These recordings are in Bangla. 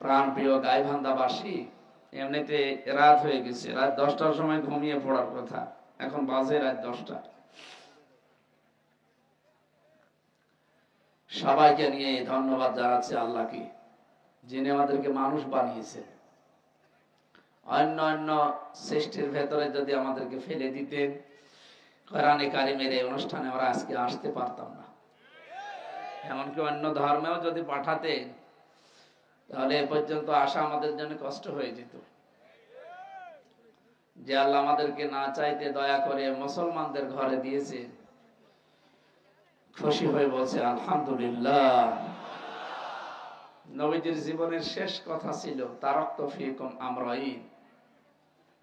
প্রাণ প্রিয় গাইবান্ধাবাসী, এমনিতে রাত হয়ে গেছে, রাত 10টার সময় ঘুমিয়ে পড়ার কথা, এখন বাজে রাত 10টা। সবাইকে নিয়ে ধন্যবাদ জানাচ্ছি আল্লাহকে, যিনি আমাদেরকে মানুষ বানিয়েছেন। অন্য অন্য সৃষ্টির ভেতরে যদি আমাদেরকে ফেলে দিতেন, কোরআনে কারিমের এই অনুষ্ঠানে আমরা আজকে আসতে পারতাম না। এমনকি অন্য ধর্মেও যদি পাঠাতেন, তাহলে এ পর্যন্ত আসা আমাদের জন্য কষ্ট হয়ে যেত। যে আল্লাহ আমাদেরকে না চাইতে দয়া করে মুসলমানদের ঘরে দিয়েছেন, খুশি হয়ে বলছে আলহামদুলিল্লাহ। নবীজির জীবনের শেষ কথা ছিল তারাকতু ফীকুম আমরাইন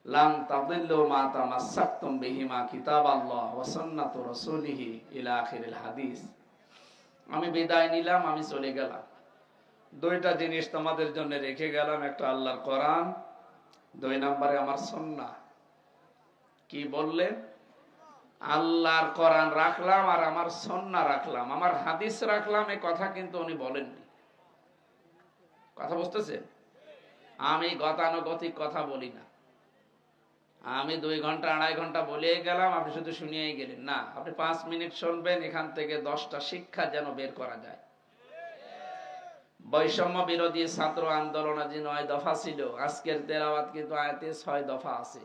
লান তাদিল্লু মা তামাসসাকতুম বিহিমা কিতাবাল্লাহ ওয়া সুন্নাতু রাসূলিহি ইলা আখিরিল হাদিস। আমি বিদায় নিলাম, আমি চলে গেলাম, দুইটা জিনিস তোমাদের জন্য রেখে গেলাম, একটা আল্লাহর কোরআন, 2 নম্বরে আমার সুন্নাহ। কি বললেন? আল্লাহর কোরআন রাখলাম আর আমার সুন্নাহ রাখলাম, আমার হাদিস রাখলাম, এই কথা কিন্তু উনি বলেননি। কথা বুঝতেছেন? আমি গতানুগতিক কথা বলি না। আমি 2 ঘন্টা 2.5 ঘন্টা বলে গেলাম, আপনি শুধু শুনিয়েই গেলেন না। আপনি 5 মিনিট শুনবেন, এখান থেকে 10টা শিক্ষা যেন বের করা যায়। বৈষম্য বিরোধী ছাত্র আন্দোলনে যে 9 দফা ছিল, আজকের তেলাওয়াত কিন্তু আয়াতে 6 দফা আছে।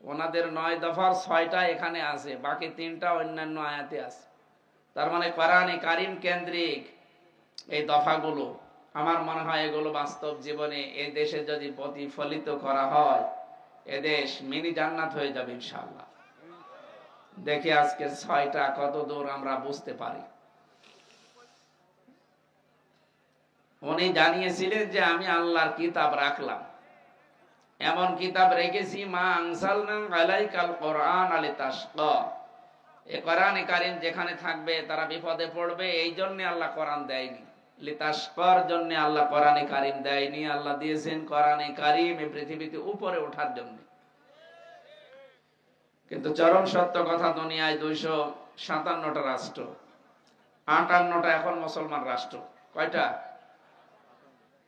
ওনাদের 9 দফার 6টা এখানে আছে, বাকি 3টা অন্যান্য আয়াতে আছে। তার মানে কোরআনে কারীম কেন্দ্রিক এই দফাগুলো, আমার মনে হয় এগুলো বাস্তব জীবনে এই দেশে যদি প্রতিফলিত করা হয়, এদেশ মিনি জান্নাত হয়ে যাবে ইনশাআল্লাহ। দেখি আজকের 6টা কত দূর আমরা বুঝতে পারি। উনি জানিয়েছিলেন যে আমি আল্লাহর কিতাব রাখলাম, এমন কিতাব রেখেছি মা আনসালনা আলাইকাল কোরআন লিতাশকা। এই কোরআনে কারীম যেখানে থাকবে তারা বিপদে পড়বে, এই জন্য আল্লাহ কোরআন দেয়নি। লিতাশকার জন্য আল্লাহ কোরআনে কারীম দেয়নি, আল্লাহ দিয়েছেন কোরআনে কারীম এই পৃথিবীতে উপরে ওঠার জন্য। কিন্তু চরম সত্য কথা, দুনিয়ায় 257টা রাষ্ট্র, 58টা এখন মুসলমান রাষ্ট্র। কয়টা?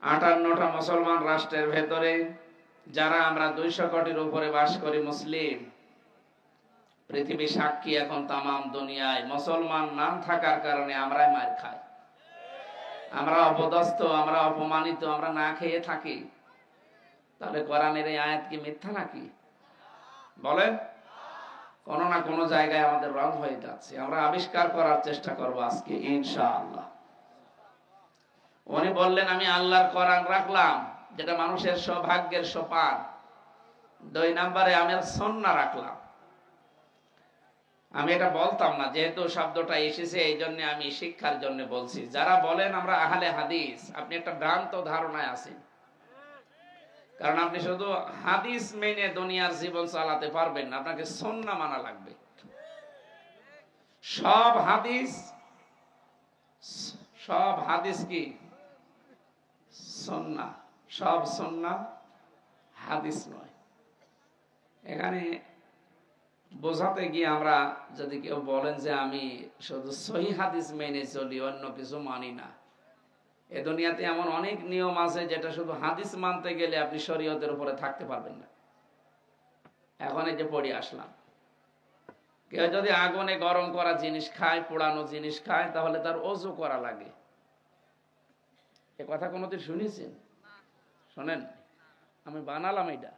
58টা মুসলমান রাষ্ট্রের ভেতরে যারা আমরা 200 কোটির উপরে বাস করি মুসলিম, পৃথিবী সাক্ষী এখন তামাম দুনিয়ায় মুসলমান নাম থাকার কারণে আমরাই মার খাই, আমরা অপদস্থ, আমরা অপমানিত, আমরা না খেয়ে থাকি। তাহলে কোরআনের এই আয়াত কি মিথ্যা নাকি? বলেন। কোনো না কোনো জায়গায় আমাদের রং হয়ে যাচ্ছে, আমরা আবিষ্কার করার চেষ্টা করব আজকে ইনশাআল্লাহ। উনি বললেন আমি আল্লাহর কোরআন রাখলাম, যেটা মানুষের সৌভাগ্যের সোপান। 2 নম্বরে আমি সুন্নাহ রাখলাম। আমি এটা বলতাম না, যেহেতু শব্দটা এসেছে এই জন্য আমি শিক্ষার জন্য বলছি। যারা বলেন আমরা আহলে হাদিস, আপনি একটা ভ্রান্ত ধারণায় আছেন। কারণ আপনি শুধু হাদিস মেনে দুনিয়ার জীবন চালাতে পারবেন না, আপনাকে সুন্নাহ মানা লাগবে। সব হাদিস কি সুন্নাহ, সব সুন্নাহ হাদিস নয়। এখানে বোঝাতে গিয়ে আমরা যদি কেউ বলেন যে আমি শুধু সহিহ হাদিস মেনে চলি, অন্য কিছু মানি না, এ দুনিয়াতে এমন অনেক নিয়ম আছে যেটা শুধু হাদিস মানতে গেলে আপনি শরীয়তের উপরে থাকতে পারবেন না। এখন এই যে পড়ে আসলাম, কেউ যদি আগুনে গরম করা জিনিস খায়, পোড়ানো জিনিস খায়, তাহলে তার ওযু করা লাগে। এ কথা কোনোদিন শুনেছেন? শোনেন, আমি বানালাম এটা,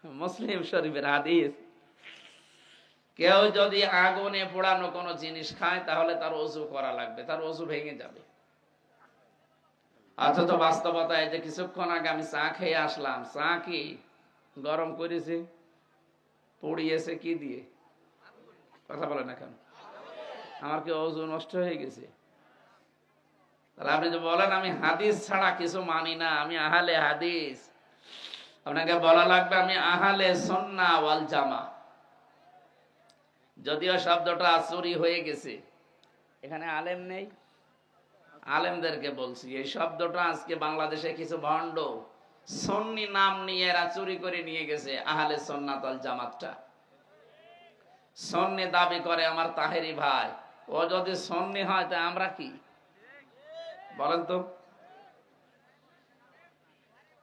মুসলিম শরীফের হাদিস। কেউ যদি আগুনে পোড়ানো কোনো জিনিস খায়, তাহলে তার ওযু করা লাগবে, তার ওযু ভেঙে যাবে। অথচ বাস্তবতায় যে কিছুক্ষণ আগে আমি চা খেয়ে আসলাম, চা কি গরম করেছে, পুড়িয়েছে কি দিয়ে? কথা বলে না কেন? আমার কি ওযু নষ্ট হয়ে গেছে? তাহলে আপনি যে বলেন আমি হাদিস ছাড়া কিছু মানি না, আমি আহলে হাদিস, আপনাকে বলা লাগবে আমি আহলে সুন্নাহ ওয়াল জামা। যদিও শব্দটা চুরি হয়ে গেছে, এখানে আলেম নেই, আলেমদেরকে বলছি এই শব্দটা আজকে বাংলাদেশে কিছু ভণ্ড সুন্নি নাম নিয়ে এরা চুরি করে নিয়ে গেছে আহলে সুন্নাত ওয়াল জামাতটা। সুন্নি দাবি করে আমার তাহেরি ভাই, ও যদি সুন্নি হয় তা আমরা কি? বলেন তো।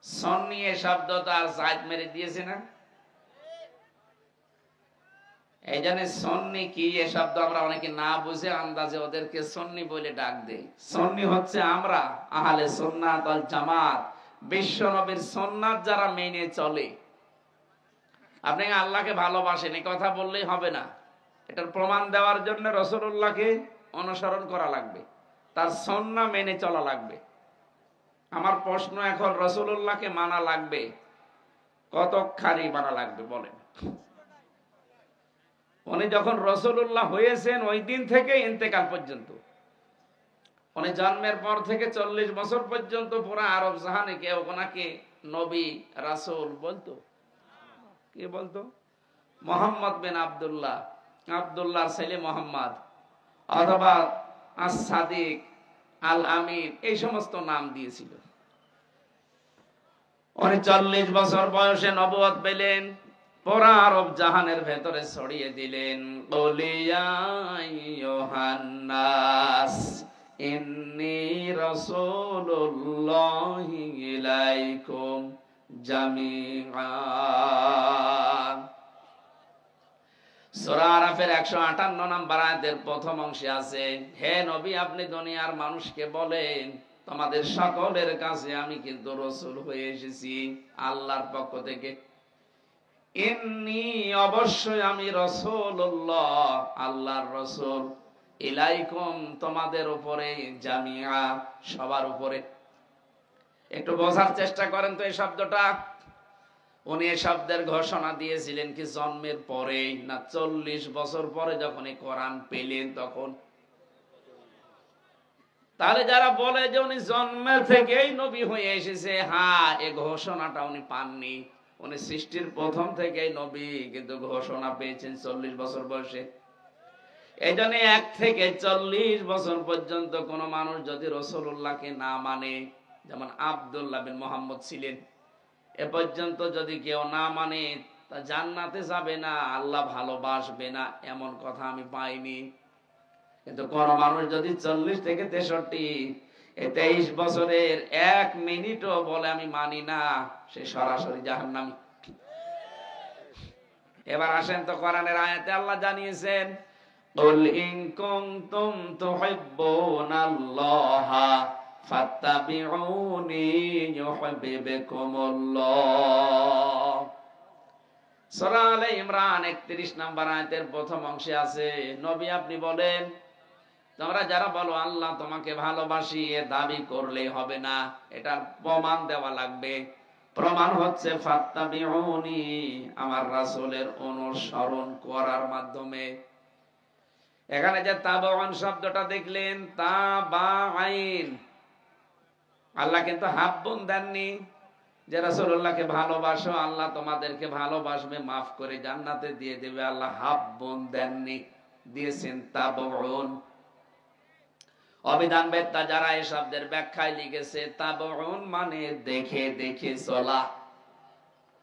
সন্নি এ শব্দ তার সাইড মেরে দিয়েছে না? এই জন্য সন্নি কি এ শব্দ আমরা অনেকে না বুঝে আন্দাজে ওদেরকে সন্নি বলে ডাক দেই। সন্নি হচ্ছে আমরা আহলে সুন্নাত ওয়াল জামাত, বিশ্ব নবীর সুন্নাত যারা মেনে চলে। আপনি আল্লাহকে ভালোবাসেন এই কথা বললেই হবে না, এটার প্রমাণ দেওয়ার জন্য রাসূলুল্লাহকে অনুসরণ করা লাগবে, তার সুন্নাহ মেনে চলা লাগবে। আমার প্রশ্ন এখন, রাসূলুল্লাহকে মানা লাগবে কতখানি মানা লাগবে বলেন? উনি যখন রাসূলুল্লাহ হয়েছেন ওই দিন থেকে ইন্তেকাল পর্যন্ত, উনি জন্মের পর থেকে 40 বছর পর্যন্ত পুরো আরব জাহানে কেউ ওনাকে নবী রাসূল বলতো? কে বলতো? মুহাম্মদ বিন আব্দুল্লাহ, আব্দুল্লাহর ছেলে মুহাম্মদ, অথবা আস-সাদিক, আল আমিন, এই সমস্ত নাম দিয়েছিল। উনি 40 বছর বয়সে নবুয়ত পেলেন, পুরা আরব জাহানের ভেতরে ছড়িয়ে দিলেন। কুলিয়া ইউহান্নাস ইন্নী রাসূলুল্লাহি ইলাইকুম জামিআ। সূরা আরাফের 158 নম্বর আয়াতের প্রথম অংশে আছে, হে নবী আপনি দুনিয়ার মানুষকে বলেন তোমাদের সকলের কাছে আমি কিন্তু রাসূল হয়ে এসেছি আল্লাহর পক্ষ থেকে। ইন্নী অবশ্যই আমি রাসূলুল্লাহ, আল্লাহর রাসূল, ইলাইকুম তোমাদের উপরে, জামিআ সবার উপরে। একটু বোঝার চেষ্টা করেন তো এই শব্দটা। উনি এই শব্দের ঘোষণা দিয়েছিলেন কি জন্মের পরে না 40 বছর পরে যখন এই কোরআন পেলেন তখন? তাহলে যারা বলে যে উনি জন্মের থেকেই নবী হয়ে এসেছে, হ্যাঁ এই ঘোষণাটা উনি পাননি। উনি সৃষ্টির প্রথম থেকেই নবী, কিন্তু ঘোষণা পেয়েছেন 40 বছর বয়সে। এই জন্য 1 থেকে 40 বছর পর্যন্ত কোন মানুষ যদি রাসূলুল্লাহকে না মানে, যেমন আব্দুল্লাহ বিন মুহাম্মদ ছিলেন, এ পর্যন্ত যদি কেউ না মানে তা জান্নাতে যাবে না, আল্লাহ ভালোবাসবে না, এমন কথা আমি পাইনি। কিন্তু কোন মানুষ যদি 40 থেকে 63 এই 23 বছরের 1 মিনিটও বলে আমি মানি না, সে সরাসরি জাহান্নামী। এবার আসেন তো কোরআনের আয়াতে আল্লাহ জানিয়েছেন, কুল ইন কুনতুম তুহিব্বুনাল্লাহা ফাত্তাবিউনি ইউহিব্বুকুমুল্লাহ। সূরা আলে ইমরান 31 নম্বর আয়াতের প্রথম অংশে আছে, নবী আপনি বলেন তোমরা যারা বলো আল্লাহ তোমাকে ভালোবাসি, এ দাবি করলেই হবে না, এটার প্রমাণ দেওয়া লাগবে। প্রমাণ হচ্ছে ফাত্তাবিউনি, আমার রাসূলের অনুসরণ করার মাধ্যমে। এখানে যে তাবাউন শব্দটা দেখলেন, তাবাইন, আল্লাহ কিন্তু হাব্বুন দেননি যে রাসূলুল্লাহকে ভালোবাসো আল্লাহ তোমাদেরকে ভালোবাসবে, মাফ করে জান্নাতে দিয়ে দেবে, আল্লাহ হাব্বুন দেননি, দিয়েছেন তাবাউন। অবিধানবেত্তা যারা এই শব্দের ব্যাখ্যায় লিখেছে, তাবাউন মানে দেখে দেখে চলা।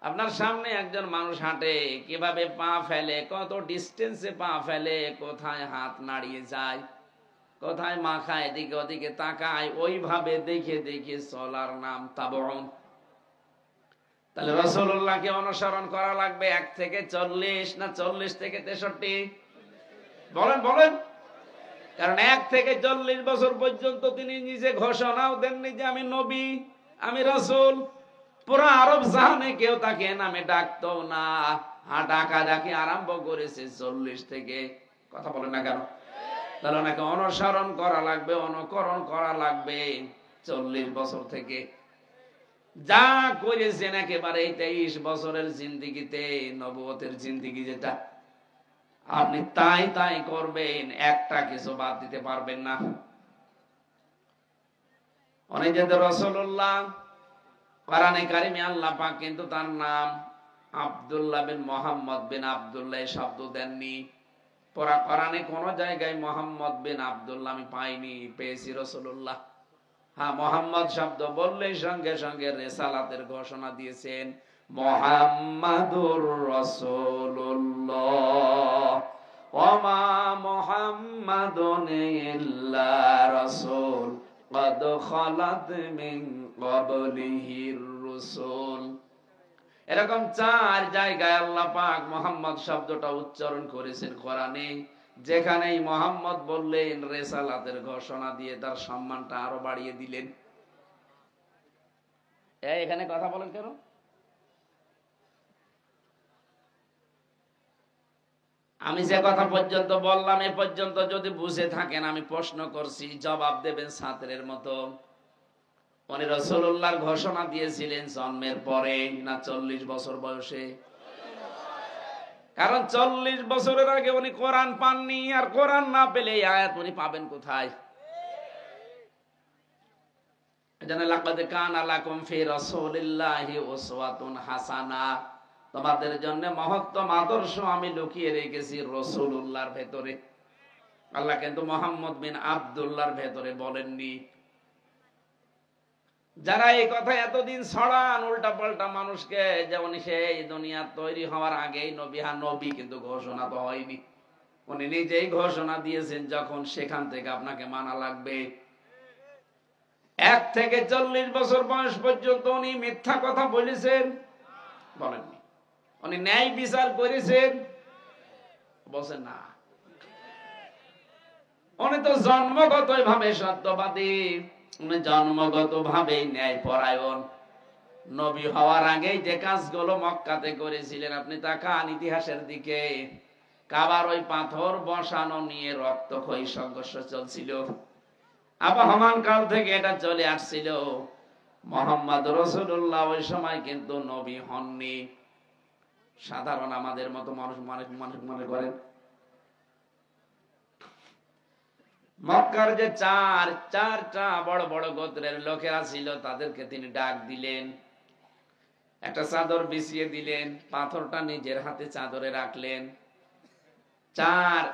আপনার সামনে একজন মানুষ হাঁটে, কিভাবে পা ফেলে, কত ডিস্টেন্সে পা ফেলে, কোথায় হাত নাড়িয়ে যায়, কোথায় মাথা এদিকে ওদিকে তাকায়, ওইভাবে দেখে দেখে চলার নাম তাবাউন। তাহলে রাসূলুল্লাহকে অনুসরণ করা লাগবে 1 থেকে 40 না 40 থেকে 63? বলেন বলেন। কারণ 1 থেকে 40 বছর পর্যন্ত তিনি নিজে ঘোষণাও দেননি যে আমি নবী, আমি রাসূল। পুরো আরব জাহানে কেউ তাকে নামে ডাকতো না, ডাকাডাকি আরম্ভ করেছে 40 থেকে। কথা বলেন না কেন? তাহলে ওনাকে অনুসরণ করা লাগবে, অনুকরণ করা লাগবে 40 বছর থেকে। যা করেছেন একেবারে 23 বছরের জিন্দেগিতে, নবুয়তের জিন্দেগি যেটা, আপনি তাই তাই করবেন, একটা কিছু বাদ দিতে পারবেন না। অনেক যে রাসূলুল্লাহ, কোরআনে কারিমে আল্লাহ পাক কিন্তু তার নাম আব্দুল্লাহ বিন মুহাম্মদ বিন আব্দুল্লাহ শব্দ দেননি। পুরা কোরআনে কোন জায়গায় মুহাম্মদ বিন আব্দুল্লাহ আমি পাইনি, পেয়েছি রাসূলুল্লাহ। হ্যাঁ, মুহাম্মদ শব্দ বললেই সঙ্গে সঙ্গে রিসালাতের ঘোষণা দিয়েছেন, মুহাম্মাদুর রাসূলুল্লাহ ওয়া মা মুহাম্মাদুন ইল্লা রাসূল ক্বাদ খালাত মিন ক্বাবলিহির রাসূল। এরকম 4 জায়গায় আল্লাহ পাক মুহাম্মদ শব্দটা উচ্চারণ করেছেন কোরআনে, যেখানেই মুহাম্মদ বললেন রিসালাতের ঘোষণা দিয়ে তার সম্মানটা আরো বাড়িয়ে দিলেন। এখানে কথা বলেন কেন? আমি যে কথা পর্যন্ত বললাম এ পর্যন্ত যদি বুঝে থাকেন, আমি প্রশ্ন করছি, জবাব দেবেন ছাত্রের মতো। উনি রাসূলুল্লাহর ঘোষণা দিয়েছিলেন জন্মের পরে না 40 বছর বয়সে? কারণ 40 বছরের আগে উনি কোরআন পাননি, আর কোরআন না পেলে এই আয়াত উনি পাবেন কোথায়? এজন্য লাকাদ কানা লাকুম ফি রাসূলিল্লাহি উসওয়াতুন হাসানা, তোমাদের জন্য মহত্তম আদর্শ আমি লুকিয়ে রেখেছি রাসূলুল্লাহর ভেতরে। আল্লাহ কিন্তু মুহাম্মদ বিন আব্দুল্লাহর ভেতরে বলেননি। যারা এই কথা এতদিন ছড়ান উল্টা পাল্টা মানুষকে, যেমন সেই দুনিয়া তৈরি হওয়ার আগেই নবী, হ্যাঁ নবী কিন্তু ঘোষণা তো হয়নি, উনি নিজেই ঘোষণা দিয়েছেন যখন সেখান থেকে আপনাকে মানা লাগবে। 1 থেকে 40 বছর বয়স পর্যন্ত উনি মিথ্যা কথা বলেছেন? বলেননি। উনি ন্যায় বিচার করেছেন? বলেন না। উনি তো জন্মগত ভাবে সত্যবাদী, উনি জন্মগত ভাবে ন্যায় পরায়ণ। নবী হওয়ার আগেই যে কাজগুলো মক্কাতে করেছিলেন, আপনি তাকান ইতিহাসের দিকে, কাবার ওই পাথর বসানো নিয়ে রক্তক্ষয়ী সংঘর্ষ চলছিল, আবহমান কাল থেকে এটা চলে আসছিল। মুহাম্মদ রাসূলুল্লাহ ওই সময় কিন্তু নবী হননি। সাধারণ আমাদের মতো মানুষ মনে করেন মক্কার যে চারটা বড় বড় গোত্রের লোকেরা ছিল, তাদেরকে তিনি ডাক দিলেন, একটা চাদর বিছিয়ে দিলেন, পাথরটা নিজের হাতে চাদরে রাখলেন। 4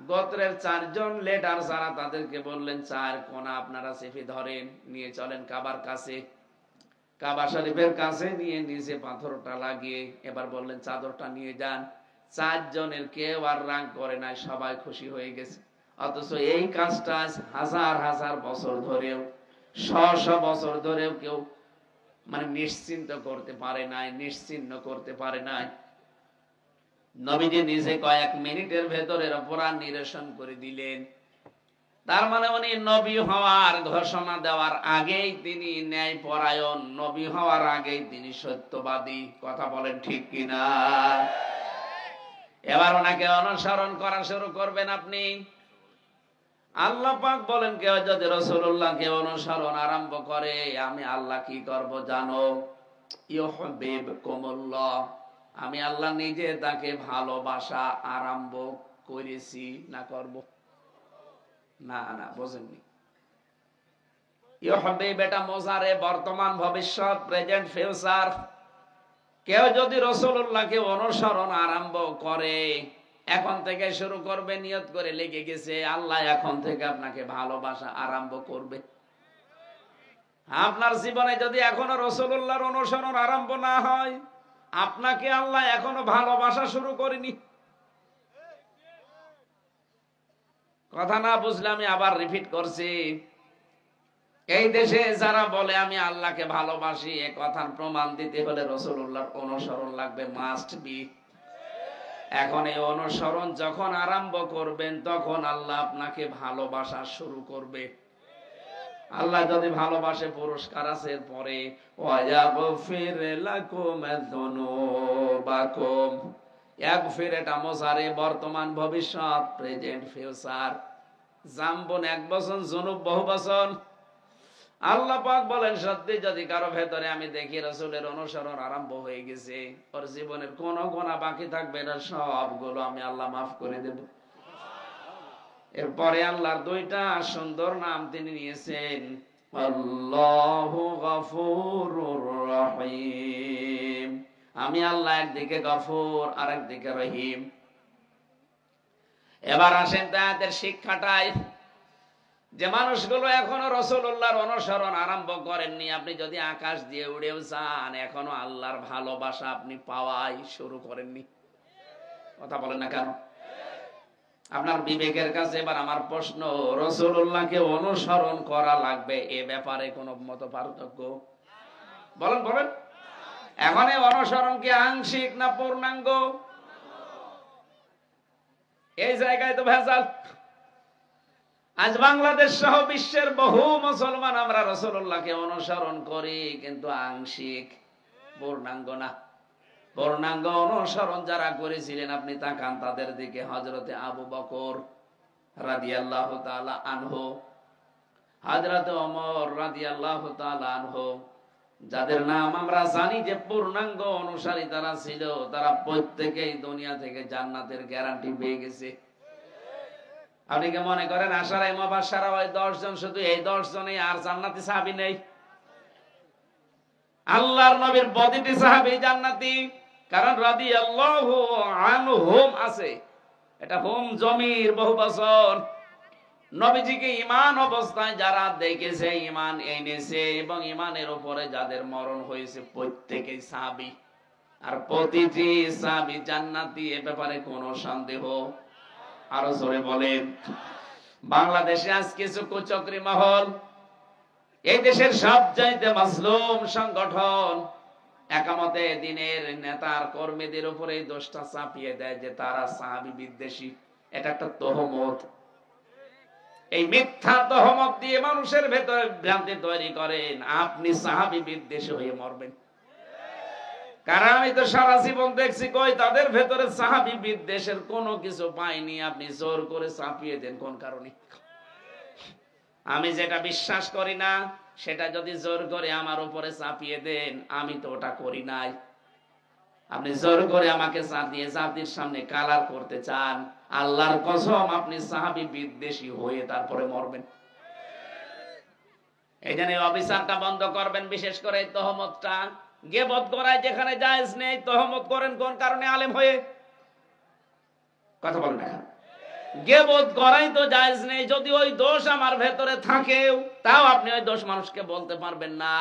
গোত্রের 4 জন লিডার যারা, তাদেরকে বললেন 4 কোনা আপনারা চেপে ধরেন, নিয়ে চলেন কাবার কাছে। কাবা শরীফের কাছে নিয়ে নিচে পাথরটা লাগিয়ে এবার বললেন চাদরটা নিয়ে যান। 4 জনের কেউ আর রাগ করে নাই, সবাই খুশি হয়ে গেছে। অথচ এই কাজটা হাজার হাজার বছর ধরেও, শ বছর ধরেও কেউ মানে নিশ্চিন্ত করতে পারে নাই, নিশ্চিন্ন করতে পারে নাই। নবীজি নিজে কয়েক মিনিটের ভেতরে পুরাণ নিরসন করে দিলেন। তার মানে উনি নবী হওয়ার ঘোষণা দেওয়ার আগেই তিনি ন্যায় পরায়ণ, নবী হওয়ার আগেই তিনি সত্যবাদী। কথা বলেন ঠিক কিনা? এবার ওনাকে অনুসরণ করা শুরু করবেন আপনি। আল্লাহ পাক বলেন, কেউ যদি রাসূলুল্লাহকে অনুসরণ আরম্ভ করে, আমি আল্লাহ কি করব জানো? ইউহিব্বুকুমুল্লাহ, আমি আল্লাহ নিজে তাকে ভালোবাসা আরম্ভ করেছি না করব? না না, বোঝেননি। ইউহিব্বু এটা মুজারে, বর্তমান ভবিষ্যৎ, প্রেজেন্ট ফিউচার। কেউ যদি রাসূলুল্লাহকে অনুসরণ আরম্ভ করে, এখন থেকে শুরু করবে, নিয়ত করে লেগে গেছে, আল্লাহ এখন থেকে আপনাকে ভালোবাসা আরম্ভ করবে। আপনার জীবনে যদি এখনো রাসূলুল্লাহর অনুসরণ আরম্ভ না হয়, আপনাকে আল্লাহ এখনো ভালোবাসা শুরু করেনি। কথা না বুঝলে আমি আবার রিপিট করছি। এই দেশে যারা বলে আমি আল্লাহকে ভালোবাসি, এ কথার প্রমাণ দিতে হলে রাসূলুল্লাহর অনুসরণ লাগবে, মাস্ট বি। এখন এই অনুসরণ যখন আরম্ভ করবেন, তখন আল্লাহ আপনাকে ভালোবাসা শুরু করবে। আল্লাহ যদি ভালোবাসে, পুরস্কার আছে এরপরে, ওয়ায়াগফির লাকুম যুনুবাকুম। ইয়াগফির এটা মুজারে, বর্তমান ভবিষ্যৎ, প্রেজেন্ট ফিউচার। জামবুন এক বচন, যুনুব বহু বচন। আল্লাহ পাক বলেন, সত্যি যদি কারো ভেতরে আমি দেখি রাসূলের অনুসরণ আরম্ভ হয়ে গেছে, ওর জীবনের কোন গুনাহ বাকি থাকবে না, সবগুলো আমি আল্লাহ মাফ করে দেব। এরপরে আল্লাহর 2টা সুন্দর নাম তিনি নিয়েছেন, আল্লাহু গফুরুর রহিম। আমি আল্লাহ একদিকে গফুর আর একদিকে রহিম। এবার আসেন তাদের শিক্ষাটাই, যে মানুষগুলো এখনো রাসূলুল্লাহর অনুসরণ আরম্ভ করেননি, আপনি যদি আকাশ দিয়ে উড়েও যান, এখনো আল্লাহর ভালোবাসা আপনি পাওয়াই শুরু করেননি। কথা বলেন না কেন? আপনার বিবেকের কাছে এবার আমার প্রশ্ন, রাসূলুল্লাহকে অনুসরণ করা লাগবে, এ ব্যাপারে কোনো মত পার্থক্য? বলেন বলেন, এখন এই অনুসরণ কি আংশিক না পূর্ণাঙ্গ? এই জায়গায় তো ভেজাল। আজ বাংলাদেশ সহ বিশ্বের বহু মুসলমান আমরা রাসূলুল্লাহকে অনুসরণ করি, কিন্তু আংশিক, পূর্ণাঙ্গ না। পূর্ণাঙ্গ অনুসরণ যারা করেছিলেন আপনি তাকান তাদের দিকে, হযরতে আবু বকর রাদিয়াল্লাহু তাআলা আনহু, হযরতে ওমর রাদিয়াল্লাহু তাআলা আনহু, যাদের নাম আমরা জানি যে পূর্ণাঙ্গ অনুসারী তারা ছিল, তারা প্রত্যেকেই দুনিয়া থেকে জান্নাতের গ্যারান্টি পেয়ে গেছে। আপনি কি মনে করেন আশারায়ে মুবাশশারা ওই 10 জন, শুধু এই 10 জনই, আর জান্নাতি সাহাবী নেই? আল্লাহর নবীর প্রতিটি সাহাবী জান্নাতি, কারণ রাদিয়াল্লাহু আনহুম আছে, এটা হুম জমির বহুবচন। নবীজিকে ঈমান অবস্থায় যারা দেখেছে, ঈমান এনেছে এবং ঈমানের উপরে যাদের মরণ হয়েছে, প্রত্যেকেই সাহাবী, আর প্রতিটি সাহাবী জান্নাতি, এ ব্যাপারে কোনো সন্দেহ? আরো জোরে বলেন। বাংলাদেশে আজ কিছু কুচক্রী মহল, এই দেশের সবচাইতে মাসলুম সংগঠন, একামতে দিনের নেতার কর্মীদের উপরে এই দোষটা চাপিয়ে দেয় যে তারা সাহাবী বিদ্বেষী। এটা একটা তহমত। এই মিথ্যা তহমত দিয়ে মানুষের ভেতরে ভ্রান্তি তৈরি করেন, আপনি সাহাবী বিদ্বেষী হয়ে মরবেন। কারণ আমি তো সারা জীবন দেখছি, কই তাদের ভেতরে সাহাবী বিদ্বেষের কোনো কিছু পাইনি। আপনি জোর করে চাপিয়ে দেন কোন কারণে? আমি যেটা বিশ্বাস করি না সেটা যদি জোর করে আমার উপরে চাপিয়ে দেন, আমি তো ওটা করি নাই। আপনি জোর করে আমাকে চাপিয়ে জাতির সামনে কালার করতে চান, আল্লাহর কসম আপনি সাহাবী বিদ্বেষী হয়ে তারপরে মরবেন। এই জন্য অবিচারটা বন্ধ করবেন, বিশেষ করে তহমতটা। গীবত করায় যেখানে জায়েজ নেই, তহমত করেন কোন কারণে? আলেম হয়ে। কথা বলেন না, গীবত করাই তো জায়েজ নেই। যদি ওই দোষ আমার ভেতরে থাকেও, তাও আপনি ওই দোষ মানুষকে বলতে পারবেন না।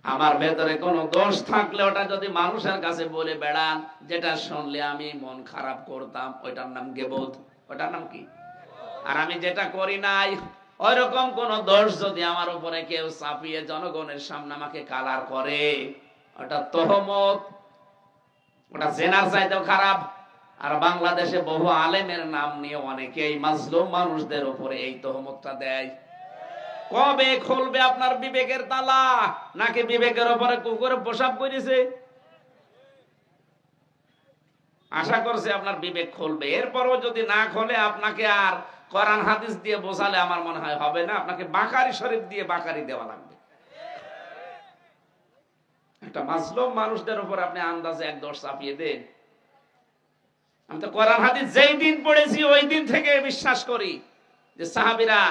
আমার ভেতরে কোনো দোষ থাকলে ওটা যদি মানুষের কাছে বলে বেড়ান, যেটা শুনলে আমি মন খারাপ করতাম, ওইটার নাম গীবত। ওটার নাম কি? আর আমি যেটা করি নাই, ওইরকম কোন দোষ যদি আমার উপরে কেউ চাপিয়ে জনগণের সামনে আমাকে কালার করে, ওটা তহমত, ওটা জেনার চাইতেও খারাপ। আর বাংলাদেশে বহু আলেমের নাম নিয়ে অনেকেই মাজলুম মানুষদের উপরে এই তহমতটা দেয়। কবে খুলবে আপনার বিবেকের তালা? নাকি বিবেকের উপরে কুকুরে প্রসাব করেছে? আশা করছে আপনার বিবেক খুলবে। এরপরও যদি না খোলে, আপনাকে আর কোরআন হাদিস দিয়ে বোঝালে আমার মনে হয় হবে না, আপনাকে বাকারি শরীফ দিয়ে বাকারি দেওয়া লাগবে। একটা মাজলুম মানুষদের উপর আপনি আন্দাজে এক দোষ চাপিয়ে দেন। আমি তো কোরআন হাদিস যেই দিন পড়েছি ওই দিন থেকে বিশ্বাস করি যে সাহাবীরা,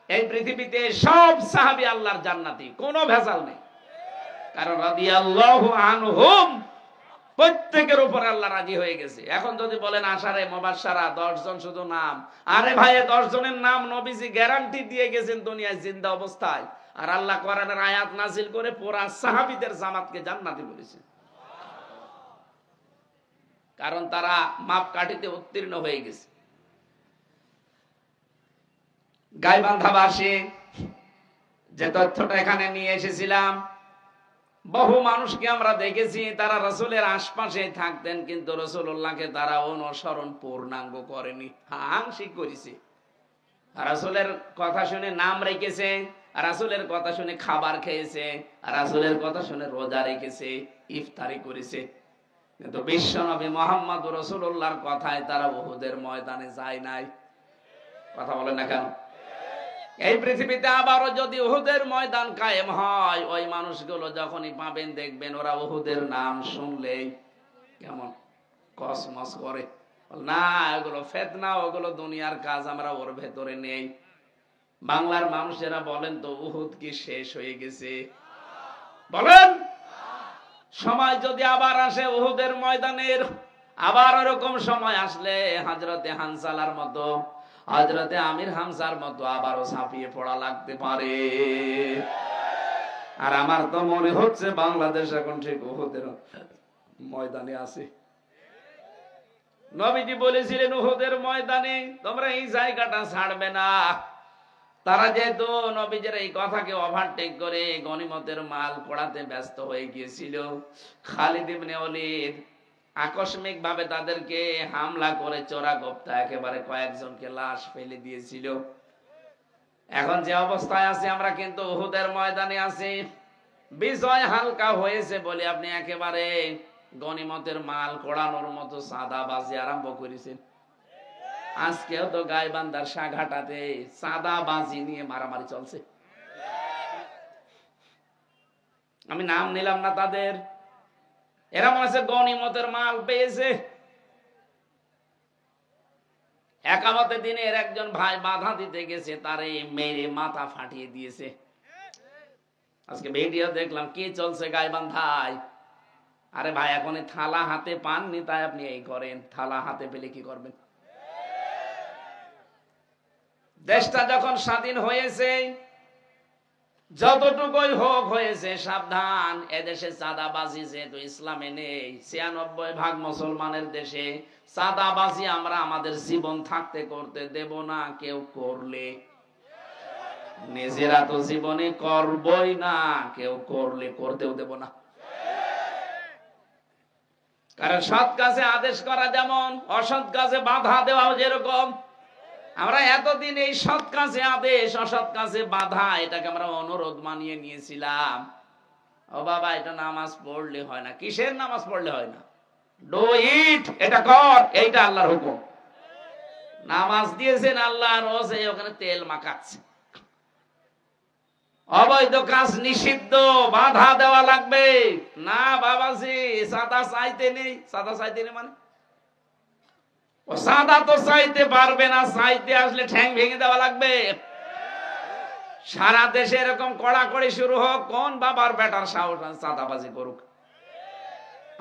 এই পৃথিবীতে সব সাহাবী আল্লাহর জান্নাতি, কোনো ভেজাল নেই। কারণ রাদিয়াল্লাহু আনহুম, প্রত্যেকের উপর আল্লাহ রাজি হয়ে গেছে। এখন যদি বলেন আশারে মুবাশশারা 10 জন শুধু নাম, আরে ভাই 10 জনের নাম নবীজি গ্যারান্টি দিয়ে গেছেন দুনিয়ায় জিন্দা অবস্থায়, আর আল্লাহ কোরআনের আয়াত নাজিল করে পুরা সাহাবীদের জামাতকে জান্নাতি বলেছেন। কারণ তারা মাপকাঠিতে উত্তীর্ণ হয়ে গেছে। গাইবান্ধাবাসী যে তথ্যটা এখানে নিয়ে এসেছিলাম, বহু মানুষকে আমরা দেখেছি তারা রাসূলের আশপাশে থাকতেন, কিন্তু রাসূলুল্লাহকে তারা অনুসরণ পূর্ণাঙ্গ করেনি, আংশিক করেছে। রাসূলের কথা শুনে নাম রেখেছে, রাসূলের কথা শুনে খাবার খেয়েছে, রাসূলের কথা শুনে রোজা রেখেছে, ইফতারি করেছে। কিন্তু বিশ্বনবী মুহাম্মদ রাসূলুল্লাহর কথায় তারা উহুদের ময়দানে যায় নাই। কথা বলেন না কেন? এই পৃথিবীতে আবারও যদি উহুদের ময়দান কায়েম হয়, ওই মানুষগুলো যখনই পাবেন দেখবেন ওরা উহুদের নাম শুনলেই কেমন কসমস করে, না ওগুলো ফিতনা, ওগুলো দুনিয়ার কাজ, আমরা ওর ভেতরে নেই। বাংলার মানুষেরা বলেন তো, উহুদ কি শেষ হয়ে গেছে? বলেন। সময় যদি আবার আসে উহুদের ময়দানের, আবার ওরকম সময় আসলে হযরতে হানজালার মতো, হযরতে আমির হামজার মতো আবারও ছাপিয়ে পড়া লাগতে পারে। আর আমার তো মনে হচ্ছে বাংলাদেশ এখন ঠিক উহুদের ময়দানে আছে। নবীজি বলেছিলেন উহুদের ময়দানে তোমরা এই জায়গাটা ছাড়বে না, তারা যেহেতু নবীজের এই কথাকে ওভারটেক করে গনিমতের মাল কোড়াতে ব্যস্ত হয়ে গিয়েছিল, খালিদ ইবনে ওলীদ আকস্মিক ভাবে তাদেরকে হামলা করে চোরাগোপ্তা একেবারে কয়েকজনকে লাশ ফেলে দিয়েছিল। এখন যে অবস্থায় আছে আমরা কিন্তু উহুদের ময়দানে আছি। বিজয় হালকা হয়েছে বলে আপনি একেবারে গনিমতের মাল কোড়ানোর মতো চাঁদাবাজি আরম্ভ করেছেন। আজকেও তো গাইবান্ধার সাঘাটাতে চাঁদাবাজি নিয়ে মারামারি চলছে। আমি নাম নিলাম না তাদের। এরা মনে হচ্ছে গনিমতের মাল পেয়েছে। একামতে দিনের একজন ভাই বাধা দিতে গেছে, তারে মেরে মাথা ফাটিয়ে দিয়েছে। আজকে ভিডিও দেখলাম কি চলছে গাইবান্ধায়। আরে ভাই, এখন থালা হাতে পাননি তাই আপনি এই করেন, থালা হাতে পেলে কি করবেন? দেশটা যখন স্বাধীন হয়েছে, যতটুকুই হোক হয়েছে, সাবধান, এদেশে চাঁদাবাজি যেহেতু ইসলামে নেই, ৯৬% মুসলমানের দেশে চাঁদাবাজি আমরা আমাদের জীবন থাকতে করতে দেব না। কেউ করলে নিজেরা তো জীবনে করবই না, কেউ করলে করতেও দেব না। কারণ সৎ কাজে আদেশ করা যেমন, অসৎ কাজে বাধা দেওয়াও যেরকম। আমরা এতদিন এই সৎ কাজে আদেশ, অসৎ কাজে বাধা, এটাকে আমরা অনুরোধ মানিয়ে নিয়েছিলাম। ও বাবা, এটা নামাজ পড়লে হয় না। কিসের নামাজ পড়লে হয় না? ডু ইট, এটা কর, এইটা আল্লাহর হুকুম। নামাজ দিয়েছেন আল্লাহ, রোজ ওখানে তেল মাখাচ্ছে। অবৈধ কাজ নিষিদ্ধ, বাধা দেওয়া লাগবে না। বাবাজি, সাদা চাইতে নেই। সাদা চাইতে নেই মানে ও সাদা তো চাইতে পারবে না, চাইতে আসলে ঠ্যাং ভেঙে দেওয়া লাগবে। সারা দেশে এরকম কড়াকড়ি শুরু হোক, কোন বাবার বেটার সাহস চাঁদাবাজি করুক।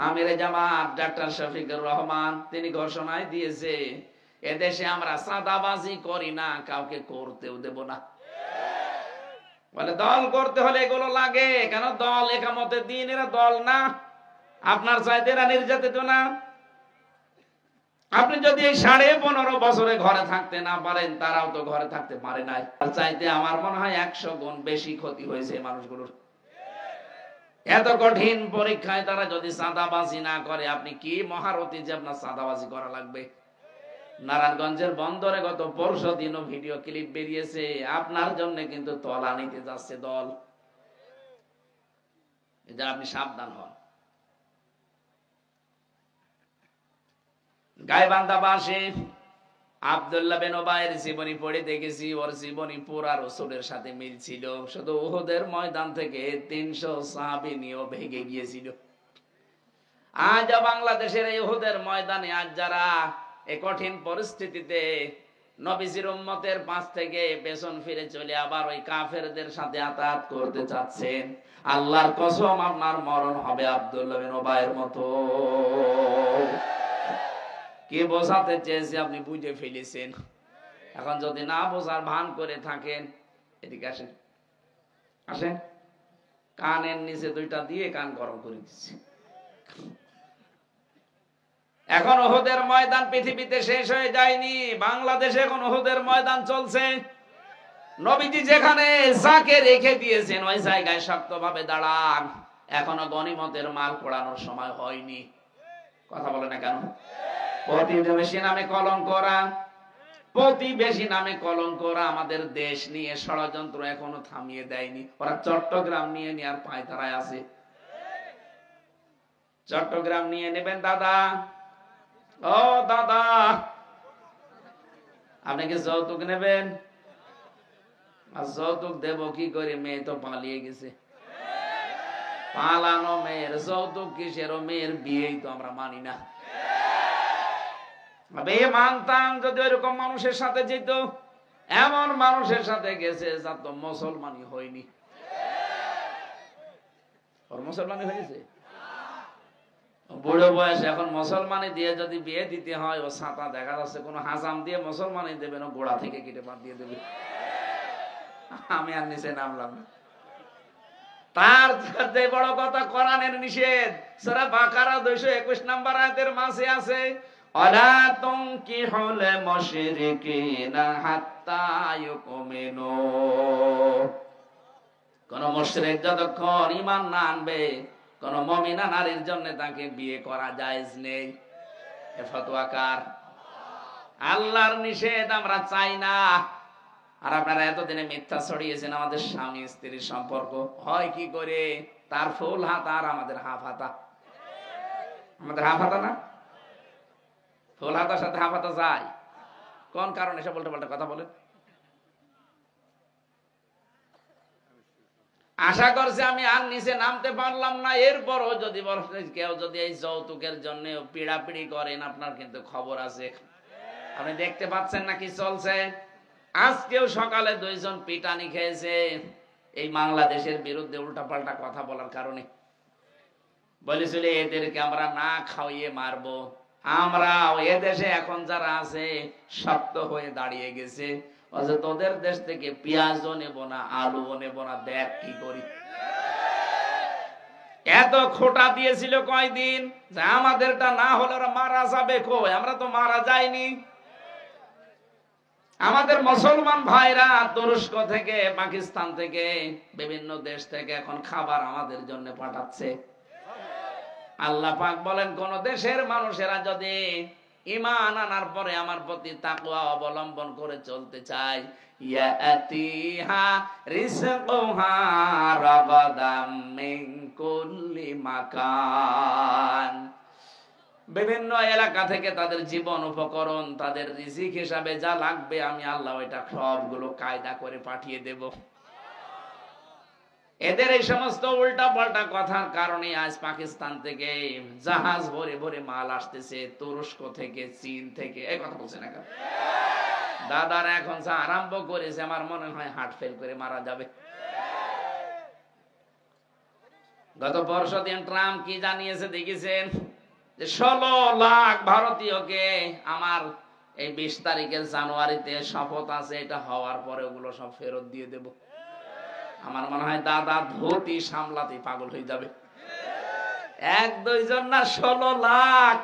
আমিরে জামাত ডাক্তার শফিকুর রহমান তিনি ঘোষণায় দিয়েছে, এদেশে আমরা চাঁদাবাজি করি না, কাউকে করতেও দেব না। বলে দল করতে হলে এগুলো লাগে কেন? দল একামতে দিন, এরা দল না। আপনার চাইতে এরা নির্যাতিত না। আপনি যদি এই 15.5 বছরে ঘরে থাকতে না পারেন, তারাও তো ঘরে থাকতে পারে নাই। চাইতে আমার মনে হয় 100 গুণ বেশি ক্ষতি হয়েছে মানুষগুলোর। এত কঠিন পরীক্ষায় তারা যদি চাঁদাবাজি না করে, আপনি কি মহারথী যে আপনার চাঁদাবাজি করা লাগবে? নারায়ণগঞ্জের বন্দরে গত পরশু দিনও ভিডিও ক্লিপ বেরিয়েছে, আপনার জন্য কিন্তু তলা নিতে যাচ্ছে দল। এটা আপনি সাবধান হন। গাইবান্ধাবাসী আব্দুল্লাহ বিন উবাইয়ের জীবনী পড়ে দেখেছি, ওর জীবনী পুরা রাসূলের সাথে মিল ছিল। শুধু উহুদের ময়দান থেকে 300 সাহাবী নিয়েও ভেগে গিয়েছিল। আজ বাংলাদেশের এই উহুদের ময়দানে আজ যারা এই কঠিন পরিস্থিতিতে নবীজির উম্মতের পাশ থেকে পেছন ফিরে চলে আবার ওই কাফেরদের সাথে আতাত করতে চাচ্ছেন, আল্লাহর কসম আপনার মরণ হবে আব্দুল্লাহ বিন উবাইয়ের মতো। কে বোঝাতে চেয়েছে আপনি বুঝে ফেলেছেন। এখন যদি না বোঝার ভান করে থাকেন, এদিকে আসেন, আসেন, কানের নিচে 2টা দিয়ে কান গরম করে দিচ্ছি। এখন উহুদের ময়দান পৃথিবীতে শেষ হয়ে যায়নি, বাংলাদেশে এখন উহুদের ময়দান চলছে। নবীজি যেখানে যাকে রেখে দিয়েছেন ওই জায়গায় শক্তভাবে দাঁড়ান। এখনো গনিমতের মাল পোড়ানোর সময় হয়নি। কথা বলে না কেন? প্রতিবেশী নামে কলঙ্করা, প্রতিবেশী নামে কলঙ্করা আমাদের দেশ নিয়ে ষড়যন্ত্র এখনো থামিয়ে দেয়নি। ওরা চট্টগ্রাম নিয়ে নেওয়ার পায়তারায় আছে। চট্টগ্রাম নিয়ে নেবেন দাদা, ও দাদা, আপনি কি যৌতুক নেবেন? আর যৌতুক দেব কি করে? মেয়ে তো পালিয়ে গেছে। পালানো মেয়ের যৌতুক কিসের? মেয়ের বিয়েই তো আমরা মানি না। মানতাম যদি ওইরকম মানুষের সাথে যেত। এমন মানুষের সাথে গেছে যার তো মুসলমানই হয়নি। ওর মুসলমানই হয়েছে, বুড়ো বয়স, এখন মুসলমানি দিয়ে যদি বিয়ে দিতে হয়, ও ছাতা দেখা যাচ্ছে কোন হাজাম দিয়ে মুসলমানি দেবে না, গোড়া থেকে কেটে বাদ দিয়ে দেবে। আমি আর নিচে নামলাম না। তার যে বড় কথা, কোরআনের নিষেধ। সূরা বাকারা 221 নম্বর আয়াতের মাঝে আছে, ওয়ালা তুনকিহুল মুশরিকিনা হাত্তা হাত্তা ইউমিনু। কোন মুশরিক যতক্ষণ ঈমান না আনবে, কোন মুমিনা নারীর জন্য তাকে বিয়ে করা জায়েজ নেই। এ ফতোয়া কার? আল্লাহর নিষেধ আমরা চাই না। আর আপনারা এতদিনে মিথ্যা ছড়িয়েছেন আমাদের স্বামী স্ত্রীর সম্পর্ক হয় কি করে, তার ফুল হাতা আর আমাদের হাফ হাতা। আমাদের হাফ হাতা না, ফুল হাতার সাথে হাফ হাতা যায়। কোন কারণে এসব উল্টো পাল্টা কথা বলেন? আশা করছি আমি আর নিচে নামতে পারলাম না। এরপরও যদি কেউ যদি এই যৌতুকের জন্য পিড়াপিড়ি করেন, আপনার কিন্তু খবর আছে। আপনি দেখতে পাচ্ছেন না কি চলছে? আজকেও সকালে 2 জন পিটানি খেয়েছে এই বাংলাদেশের বিরুদ্ধে উল্টাপাল্টা কথা বলার কারণে। বলেছিল এদেরকে আমরা না খাওয়িয়ে মারবো। আমরা এদেশে এখন যারা আছে শক্ত হয়ে দাঁড়িয়ে গেছে, তোদের দেশ থেকে পেঁয়াজও নেব না, আলুও নেব না, দেখ কি করি। এত খোটা দিয়েছিল কয়দিন যে আমাদেরটা না হলে ওরা মারা যাবে। কই, আমরা তো মারা যাইনি। আমাদের মুসলমান ভাইরা তুরস্ক থেকে, পাকিস্তান থেকে, বিভিন্ন দেশ থেকে এখন খাবার আমাদের জন্য পাঠাচ্ছে। আল্লাহ পাক বলেন, কোন দেশের মানুষেরা যদি ঈমান আনার পরে আমার প্রতি তাকওয়া অবলম্বন করে চলতে চায়, ইয়াতিহা রিজকুহা রাগাদাম মিন কুল্লি মাকান, বিভিন্ন এলাকা থেকে তাদের জীবন উপকরণ, তাদের রিজিক হিসাবে যা লাগবে আমি আল্লাহ ওইটা সবগুলো কায়দা করে পাঠিয়ে দেব। এদের এই সমস্ত উল্টা পাল্টা কথার কারণে আজ পাকিস্তান থেকে জাহাজ ভরে ভরে মাল আসতেছে, তুরস্ক থেকে, চীন থেকে। এই কথা বলছে না? দাদারা এখন যা আরম্ভ করেছে, আমার মনে হয় হার্ট ফেল করে মারা যাবে। গত পরশুদিন ট্রাম্প কি জানিয়েছে দেখেছেন? যে 16 লাখ ভারতীয়কে আমার এই 20 তারিখের জানুয়ারিতে শপথ আছে, এটা হওয়ার পরে ওগুলো সব ফেরত দিয়ে দেব। আমার মনে হয় দাদা ধুতি সামলাতে পাগল হয়ে যাবে। 1-2 জন না, 16 লাখ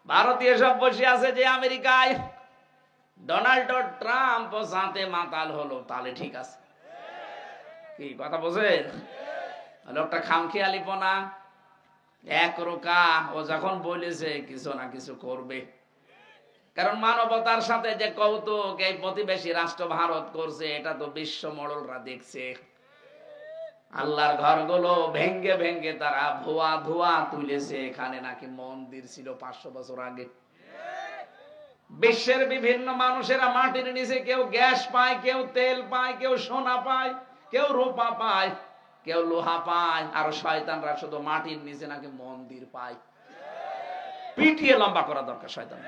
ভারতীয় সব বসে আছে যে আমেরিকায়। ডোনাল্ড ট্রাম্প যাতে মাতাল হলো, তাহলে ঠিক আছে। কি কথা বোঝেন? লোকটা খামখেয়ালিপনা, একরোকা। ও যখন বলেছে কিছু না কিছু করবে, কারণ মানবতার সাথে যে কৌতুক এই প্রতিবেশী রাষ্ট্র ভারত করছে, এটা তো বিশ্ব মডলরা দেখছে। আল্লাহর ঘরগুলো ভেঙ্গে ভেঙ্গে তারা ভুয়া ধোয়া তুলেছে। এখানে নাকি মন্দির ছিল 500 বছর আগে। বিশ্বের বিভিন্ন মানুষেরা মাটির নিচে কেউ গ্যাস পায়, কেউ তেল পায়, কেউ সোনা পায়, কেউ রূপা পায়, কেউ লোহা পায়। আর শয়তানরা শুধু মাটির নিচে নাকি মন্দির পায়। পিটিয়ে লম্বা করা দরকার শয়তান।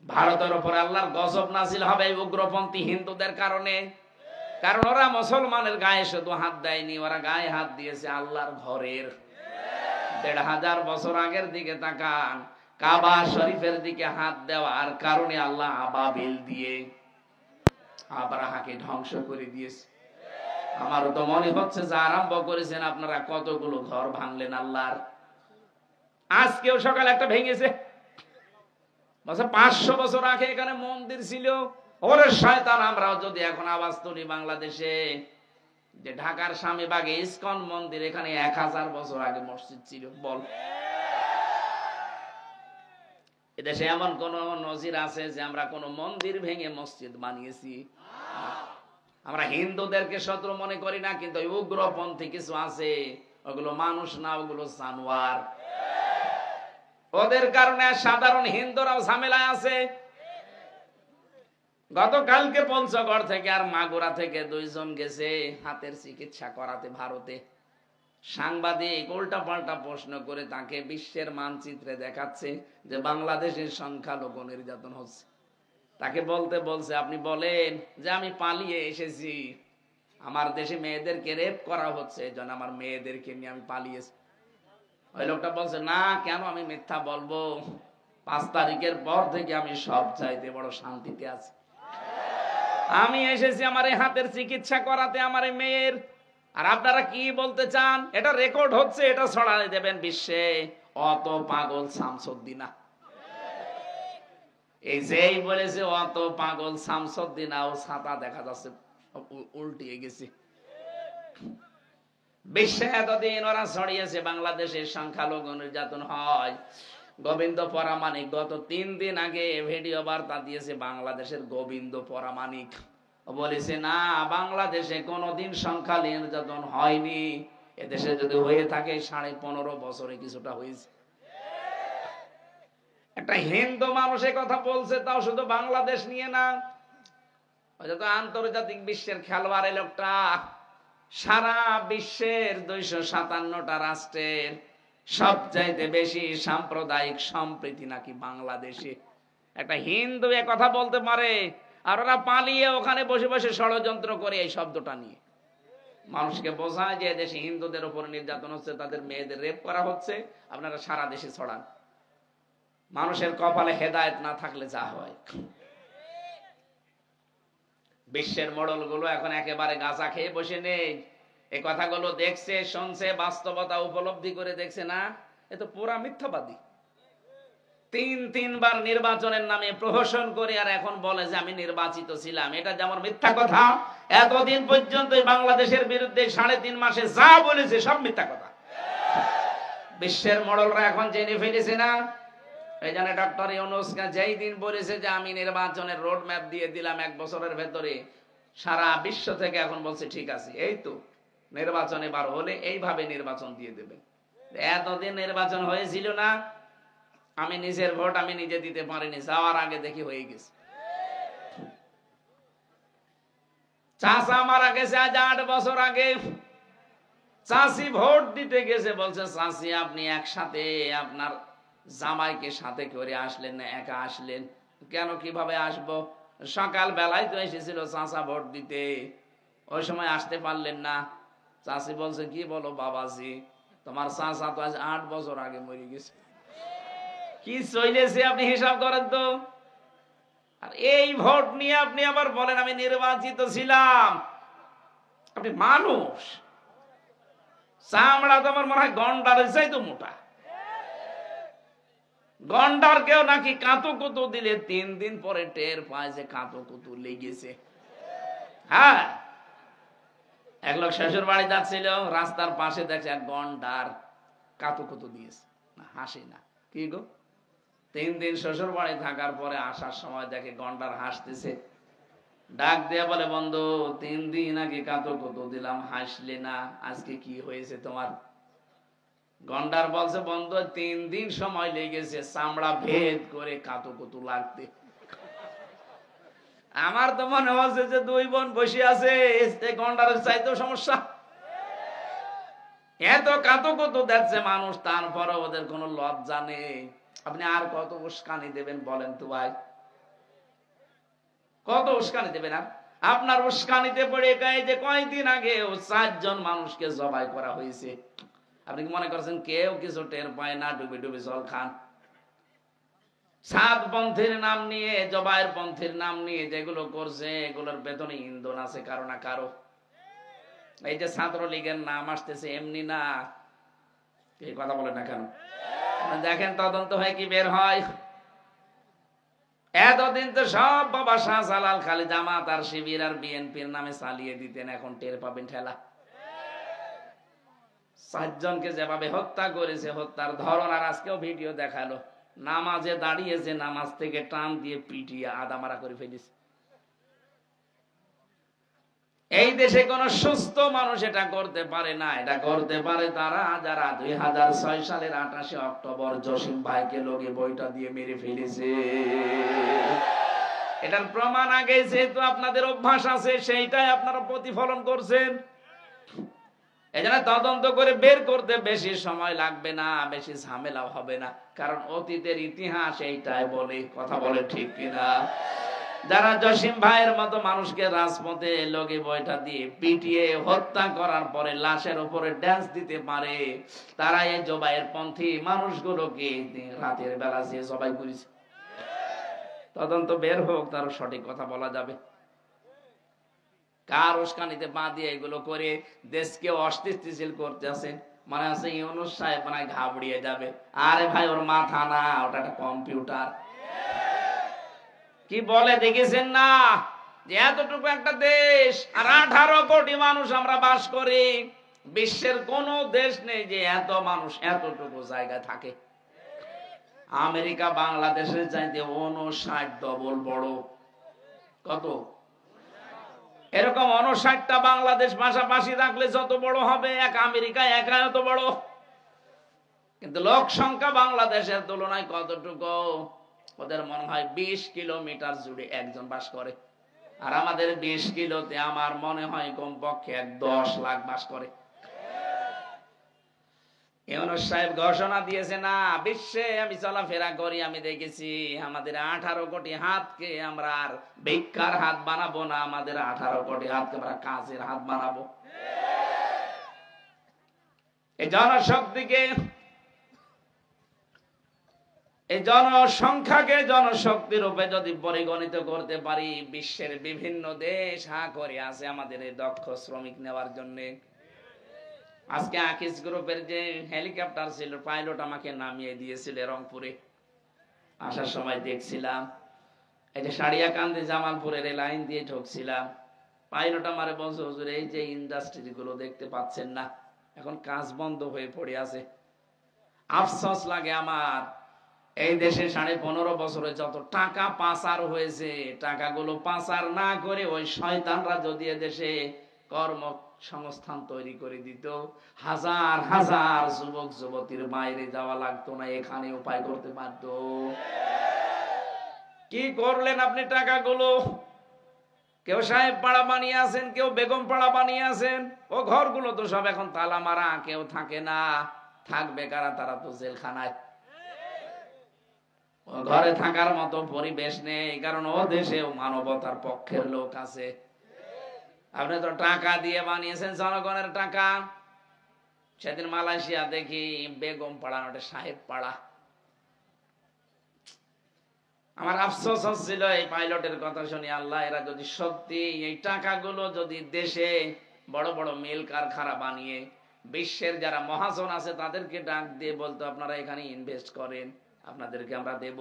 ভারতের উপর আল্লাহর গজব নাজিল হবে উগ্রপন্থী হিন্দুদের কারণে। কারণ ওরা মুসলমানের গায়ে শুধু হাত দেয়নি, ওরা গায়ে হাত দিয়েছে আল্লাহর ঘরের। 1500 বছর আগের দিকে তাকান, কাবা শরীফের দিকে হাত দেওয়ার কারণে আল্লাহ আবাবিল দিয়ে আবরাহাকে ধ্বংস করে দিয়েছে। আমারও তো মনে হচ্ছে যে আরম্ভ করেছেন আপনারা কতগুলো ঘর ভাঙলেন আল্লাহর। আজকেও সকালে একটা ভেঙেছে। 500 বছর আগে এখানে মন্দির ছিল। ওরে শয়তান, আমরাও যদি এখন আওয়াজ তুলি বাংলাদেশে যে ঢাকার স্বামীবাগে ইসকন মন্দির, এখানে 1000 বছর আগে মসজিদ ছিল, বল এদেশে এমন কোন নজির আছে যে আমরা কোন মন্দির ভেঙে মসজিদ বানিয়েছি? আমরা হিন্দুদেরকে শত্রু মনে করি না, কিন্তু উগ্রপন্থী কিছু আছে, ওগুলো মানুষ না, ওগুলো জানোয়ার। ওদের কারণে সাধারণ হিন্দুরাও ঝামেলায় আছে। গতকালকে পঞ্চগড় থেকে আর মাগুরা থেকে 2 জন গেছে হাতের চিকিৎসা করাতে ভারতে। সাংবাদিক উল্টা পাল্টা প্রশ্ন করে তাকে বিশ্বের মানচিত্রে দেখাচ্ছে যে বাংলাদেশের সংখ্যালঘু নির্যাতন হচ্ছে। তাকে বলতে বলছে, আপনি বলেন যে আমি পালিয়ে এসেছি, আমার দেশে মেয়েদেরকে রেপ করা হচ্ছে, এজন্য আমার মেয়েদেরকে নিয়ে আমি পালিয়েছি। ওই লোকটা বলছে, না কেন আমি মিথ্যা বলবো, 5 তারিখের পর থেকে আমি সব চাইতে বড় শান্তিতে আছি। আমি এসেছি আমার এই হাতের চিকিৎসা করাতে আমার এই মেয়ের। আর আপনারা কি বলতে চান? এটা রেকর্ড হচ্ছে, এটা ছড়াই দেবেন বিশ্বে। অত পাগল শামসুদ্দিনা। এই যেই বলেছে অত পাগল শামসুদ্দিন আও ছাতা দেখা যাচ্ছে উল্টিয়ে গেছে। বিশ্বে এতদিন ওরা ছড়িয়েছে বাংলাদেশের সংখ্যালঘু নির্যাতন হয়। গোবিন্দ পরামানিক গত 3 দিন আগে ভিডিও বার্তা দিয়েছে বাংলাদেশের গোবিন্দ পরামানিক, বলেছে না বাংলাদেশে কোনোদিন সংখ্যালঘু নির্যাতন হয়নি, এদেশে যদি হয়ে থাকে 15.5 বছরে কিছুটা হয়েছে। একটা হিন্দু মানুষের কথা বলছে, তাও শুধু বাংলাদেশ নিয়ে না, তো আন্তর্জাতিক বিশ্বের খেলোয়াড় লোকটা। সারা বিশ্বের 257টা রাষ্ট্রের সবচাইতে বেশি সাম্প্রদায়িক সম্প্রীতি নাকি বাংলাদেশে। একটা হিন্দু এ কথা বলতে পারে, আর ওরা পালিয়ে ওখানে বসে বসে ষড়যন্ত্র করে এই শব্দটা নিয়ে মানুষকে বোঝায় যে দেশে হিন্দুদের উপর নির্যাতন হচ্ছে, তাদের মেয়েদের রেপ করা হচ্ছে, আপনারা সারা দেশে ছড়ান। মানুষের কপালে হেদায়েত না থাকলে যা হয়। বিশ্বের মডেল গুলো এখন একেবারে গাঁজা খেয়ে বসে নেই, এই কথাগুলো দেখছে, শুনছে, বাস্তবতা উপলব্ধি করে দেখছে না, এ তো পুরা মিথ্যাবাদী। 3বার নির্বাচনের নামে প্রহসন করে আর এখন বলে যে আমি নির্বাচিত ছিলাম, এটা যেমন মিথ্যা কথা। এতদিন পর্যন্ত বাংলাদেশের বিরুদ্ধে 3.5 মাসে যা বলেছে সব মিথ্যা কথা। বিশ্বের মডেলরা এখন জেনে ফেলেছে না। এই জন্য ডক্টর ইউনূস যেই দিন বলেছে যে আমি নির্বাচনের রোড ম্যাপ দিয়ে দিলাম 1 বছরের ভেতরে, সারা বিশ্ব থেকে এখন বলছে ঠিক আছে, এই তো নির্বাচন এবার হলে এইভাবে নির্বাচন দিয়ে দেবে। এতদিন নির্বাচন হয়েছিল না, আমি নিজের ভোট আমি নিজে দিতে পারিনি, যাওয়ার আগে দেখি হয়ে গেছে। চাচা মারা গেছে আজ 8 বছর আগে, চাচি ভোট দিতে গেছে, বলছে চাচি আপনি একসাথে আপনার জামাইকে সাথে করে আসলেন না, একা আসলেন কেন? কিভাবে আসবো? সকাল বেলায় তো এসেছিল চাচা ভোট দিতে, ওই সময় আসতে পারলেন না। চাচি বলছে কি বলো বাবাজি, তোমার চাচা তো আজ 8 বছর আগে মরে গেছে, কি চলেছে আপনি হিসাব করেন তো। আর এই ভোট নিয়ে আপনি আবার বলেন আমি নির্বাচিত ছিলাম। আপনি মানুষ, চামড়া তো আমার মনে হয় গন্ডারের চাইতে মোটা। গন্ডার কেউ নাকি কাঁতো কুতো দিলে 3 দিন পরে টের পায় যে কাঁতো কুতো লেগেছে। হ্যাঁ, এক লোক শ্বশুর বাড়ি যাচ্ছিল, রাস্তার পাশে দেখছে এক গন্ডার কাঁতো কুতো দিয়েছে, না হাসি না। কি গো, 3 দিন শ্বশুর বাড়ি থাকার পরে আসার সময় দেখে গন্ডার হাসতেছে, ডাক দিয়ে বলে বন্ধু 3 দিন আগে কাঁতো কুতো দিলাম, হাসলে না, আজকে কি হয়েছে তোমার? গন্ডার বলছে বন্ধু 3 দিন সময় লেগেছে চামড়া ভেদ করে কাঁতো কুতো লাগতে। আমার তো মনে হচ্ছে যে 2 বোন বসে আছে, গন্ডারের চাইতেও সমস্যা। এত কাঁতো কুতো দেখছে মানুষ, তারপরে ওদের কোনো লজ্জা নেই। আপনি আর কত উস্কানি দেবেন বলেন তো ভাই, কত উস্কানি দেবেন? আর আপনার উস্কানিতে পড়ে গায়ে যে কয়েকদিন আগে 4 জন মানুষকে জবাই করা হয়েছে, আপনি কি মনে করছেন কেউ কিছু টের পায় না? ডুবে ডুবে জল খান। 7 পন্থীর নাম নিয়ে, জবাইয়ের পন্থীর নাম নিয়ে যেগুলো করছে, এগুলোর বেতনে ইন্ধন আছে কারো না কারো। এই যে ছাত্রলীগের নাম আসতেছে এমনি না, এই কথা বলে না কেন? দেখেন তদন্ত হয় কি বের হয়। এতদিন তো সব বাবা শাহজালাল খালি জামাত আর শিবির আর বিএনপির নামে চালিয়ে দিতেন, এখন টের পাবেন ঠেলা। 4 জনকে যেভাবে হত্যা করেছে, হত্যার ধরন, আর আজকেও ভিডিও দেখালো, নামাজে দাঁড়িয়েছে, নামাজ থেকে টান দিয়ে পিটিয়ে আদামারা করে ফেলেছে। এই দেশে কোন সুস্থ মানুষ এটা করতে পারে না। এটা করতে পারে তারা যারা 2006 সালের 28 অক্টোবর জসিম ভাইকে লোকে বইটা দিয়ে মেরে ফেলেছে। এটার প্রমাণ আগে যেহেতু আপনাদের অভ্যাস আছে, সেইটাই আপনারা প্রতিফলন করছেন। এজন্য তদন্ত করে বের করতে বেশি সময় লাগবে না, বেশি ঝামেলা হবে না, কারণ অতীতের ইতিহাস এইটাই বলে। কথা বলে ঠিক কিনা? যারা জসিম ভাইয়ের মতো মানুষকে রাজপথে লগি বইটা দিয়ে পিটিয়ে হত্যা করার পরে লাশের উপরে ড্যান্স দিতে পারে, তারা এই জবাইয়ের পন্থী মানুষগুলোকে রাতের বেলা যে জবাই করেছে। তদন্ত বের হোক, তার সঠিক কথা বলা যাবে। কার উস্কানিতে পা দিয়ে এগুলো করে দেশকে অস্থিতিশীল করতে আছে, মানে আছে ইউনূস সাহেব মানে ঘাবড়িয়ে যাবে। আরে ভাই, ওর মাথা না, ওটা একটা কম্পিউটার। কি বলে দেখেছেন না, যে এতটুকু একটা দেশ আর 18 কোটি মানুষ আমরা বাস করি। বিশ্বের কোন দেশ নেই যে এত মানুষ এতটুকু জায়গায় থাকে। আমেরিকা বাংলাদেশের চাইতে 59 ডবল বড়। কত? এরকম 59টা বাংলাদেশ পাশাপাশি রাখলে যত বড় হবে, এক আমেরিকা একা এত বড়। কিন্তু লোক সংখ্যা বাংলাদেশের তুলনায় কতটুকু? ওদের মনে হয় 20 কিলোমিটার জুড়ে একজন বাস করে, আর আমাদের 20 কিলোতে আমার মনে হয় কমপক্ষে 10 লাখ বাস করে। ইউনূস সাহেব ঘোষণা দিয়েছে না, বিশ্বে আমি চলাফেরা করি, আমি দেখেছি আমাদের 18 কোটি হাতকে আমরা আর ভিক্ষার হাত বানাবো না, আমাদের 18 কোটি হাতকে আমরা কাজের হাত বানাবো। এই জনশক্তিকে, এই জনসংখ্যাকে জনশক্তি রূপে যদি পরিগণিত করতে পারি, বিশ্বের বিভিন্ন দেশ হা করে আছে আমাদের এই দক্ষ শ্রমিক নেওয়ার জন্য। আজকে আকিস গ্রুপের যে হেলিকপ্টার ছিল, পাইলট আমাকে নামিয়ে দিয়েছিল রংপুরে। আসার সময় দেখছিলাম, এই যে সারিয়াকান্দি জামালপুরের এই লাইন দিয়ে ঢুকছিলাম, পাইলট আমারে বলছে, হুজুর এই যে ইন্ডাস্ট্রি গুলো দেখতে পাচ্ছেন না, এখন কাজ বন্ধ হয়ে পড়ে আছে। আফসোস লাগে আমার, এই দেশে 15.5 বছরে যত টাকা পাচার হয়েছে, টাকাগুলো পাচার না করে ওই শয়তানরা যদি দেশে কর্মসংস্থান তৈরি করে দিত, হাজার হাজার যুবক যুবতীর বাইরে যাওয়া লাগতো না, এখানে উপায় করতে পারতো। কি করলেন আপনি টাকাগুলো? কেউ সাহেব পাড়া বানিয়ে আছেন, কেউ বেগম পাড়া বানিয়ে আছেন। ও ঘরগুলো তো সব এখন তালা মারা, কেউ থাকে না। থাকবে কারা? তারা তো জেলখানায়। ঘরে থাকার মতো পরিবেশ নেই, কারণ ও দেশেও মানবতার পক্ষের লোক আছে। আপনি তো টাকা দিয়ে বানিয়েছেন, জনগণের টাকা। সেদিন মালয়েশিয়া দেখি বেগম পাড়া, ওটা সাহেব পাড়া। আমার আফসোস হচ্ছিল এই পাইলটের কথা শুনি, আল্লাহ এরা যদি সত্যি এই টাকাগুলো যদি দেশে বড় বড় মিল কারখানা বানিয়ে বিশ্বের যারা মহাজন আছে তাদেরকে ডাক দিয়ে বলতো, আপনারা এখানে ইনভেস্ট করেন, আপনাদেরকে আমরা দেব।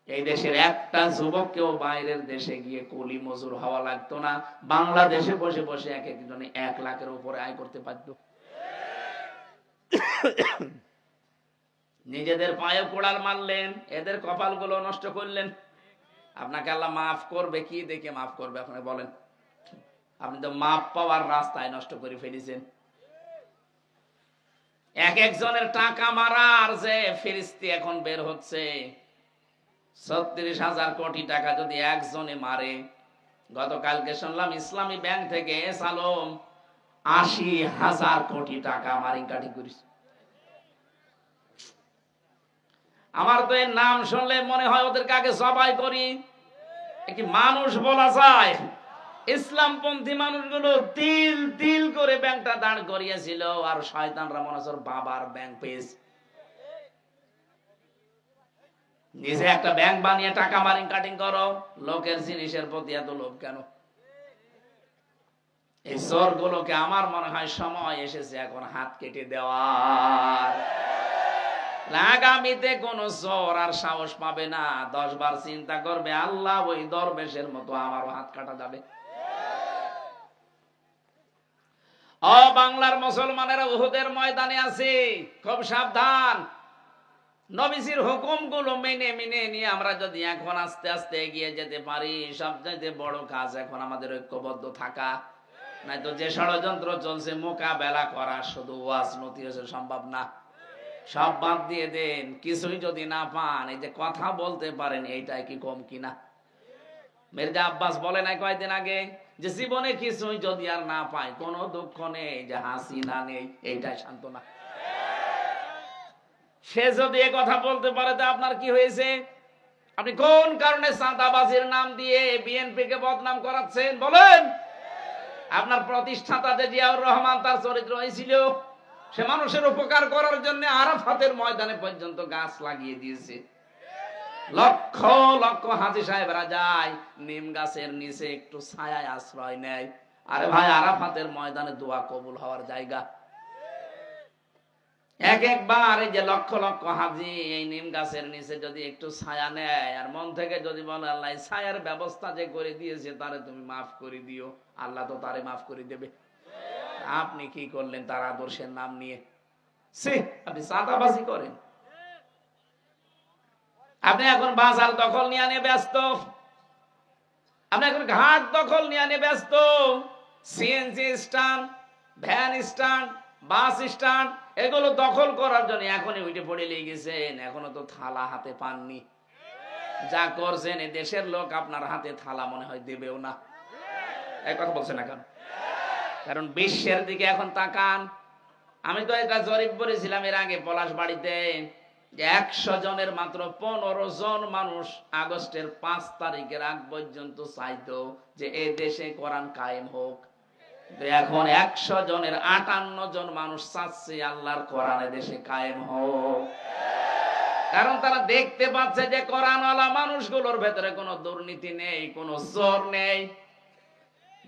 এই দেশের একটা যুবককেও বাইরের দেশে গিয়ে কুলি মজুর হওয়া লাগতো না, বাংলাদেশে বসে বসে এক একজনে 1 লাখের উপরে আয় করতে পারত। নিজেদের পায়ে কোড়াল মারলেন, এদের কপালগুলো নষ্ট করলেন। আপনাকে আল্লাহ মাফ করবে কি দেখে মাফ করবে আপনি বলেন? আপনি তো মাফ পাওয়ার রাস্তায় নষ্ট করে ফেলেছেন। এক একজনের টাকা মারার যে ফিরিস্তি এখন বের হচ্ছে, 36,000 কোটি টাকা যদি একজনে মারে। গতকালকে শুনলাম ইসলামী ব্যাংক থেকে সালম 80,000 কোটি টাকা মারিংকাটি করেছে। আমার তো এর নাম শুনলে মনে হয় ওদেরকে আগে জবাই করি। কি মানুষ বলা যায়? ইসলামপন্থী মানুষগুলো তিল তিল করে ব্যাংকটা দাঁড় করিয়েছিল, আর শয়তানরা মনে হচ্ছে বাবার ব্যাংক পেয়েছে। নিজে একটা ব্যাংক বানিয়ে টাকা মারিং কাটিং করো, লোকের জিনিসের প্রতি এত লোভ কেন? এই চোর গুলোকে আমার মনে হয় সময় এসেছে এখন হাত কেটে দেওয়ার। আগামীতে কোন চোর আর সাহস পাবে না, 10 বার চিন্তা করবে, আল্লাহ ওই দরবেশের মতো আমারও হাত কাটা যাবে। ও বাংলার মুসলমানেরা, উহুদের ময়দানে আছে, খুব সাবধান। নবীজির হুকুমগুলো মেনে মেনে নিয়ে আমরা যদি এখন আস্তে আস্তে এগিয়ে যেতে পারি, সবচেয়ে বড় কাজ এখন আমাদের ঐক্যবদ্ধ থাকা। নয়তো যে ষড়যন্ত্র চলছে মোকাবেলা করা শুধু ওয়াজ নতিজে সম্ভব না। সব বাদ দিয়ে দেন, কিছুই যদি না পান, এই যে কথা বলতে পারেন এইটাই কি কম কিনা? মির্জা আব্বাস বলে নাই কয়েকদিন আগে যে জীবনে কিছুই যদি আর না পায়, কোনো দুঃখ নেই, যে হাসি না নেই, এইটাই সান্ত্বনা। সে যদি এ কথা বলতে পারে তা আপনার কি হয়েছে? আপনি কোন কারণে চাঁদাবাজির নাম দিয়ে বিএনপি কে বদনাম করাচ্ছেন বলেন? আপনার প্রতিষ্ঠাতা যে জিয়াউর রহমান, তার চরিত্র হয়েছিল সে মানুষের উপকার করার জন্য আরাফাতের ময়দানে পর্যন্ত গাছ লাগিয়ে দিয়েছে। লক্ষ লক্ষ হাজী সাহেবরা যায় নিম গাছের নিচে একটু ছায়ায় আশ্রয় নেয়। আরে ভাই, আরাফাতের ময়দানে দোয়া কবুল হওয়ার জায়গা। এক একবার এই যে লক্ষ লক্ষ হাজি এই নিম গাছের নিচে যদি একটু ছায়া নেয় আর মন থেকে যদি বলে আল্লাহ ছায়ার ব্যবস্থা যে করে দিয়েছে তারে তুমি মাফ করে দিও, আল্লাহ তো তারে মাফ করে দেবে। আপনি কি করলেন তার আদর্শের নাম নিয়ে? আপনি চাঁদাবাজি করেন। আপনি এখন বাজার দখল নিয়ে ব্যস্ত, আপনি এখন ঘাট দখল নিয়ে ব্যস্ত, CNG stand, van stand, bus stand এগুলো দখল করার জন্য এখনই উঠে পড়ে লেগে গেছেন। এখনো তো থালা হাতে পাননি। যা করছেন এই দেশের লোক আপনার হাতে থালা মনে হয় দেবেও না। এক কথা বলছেন না কেন? কারণ বিশ্বের দিকে এখন তাকান। আমি তো এটা জরিপ করেছিলাম এর আগে পলাশবাড়িতে, যে 100 জনের মাত্র 15 জন মানুষ আগস্টের 5 তারিখের আগ পর্যন্ত চাইতো যে এই দেশে কোরআন কায়েম হোক। এখন 100 জনের 58 জন মানুষ চাচ্ছে আল্লাহর কোরআন দেশে কায়েম হোক। কারণ তারা দেখতে পাচ্ছে যে কোরআনওয়ালা মানুষগুলোর ভেতরে কোনো দুর্নীতি নেই, কোনো চোর নেই।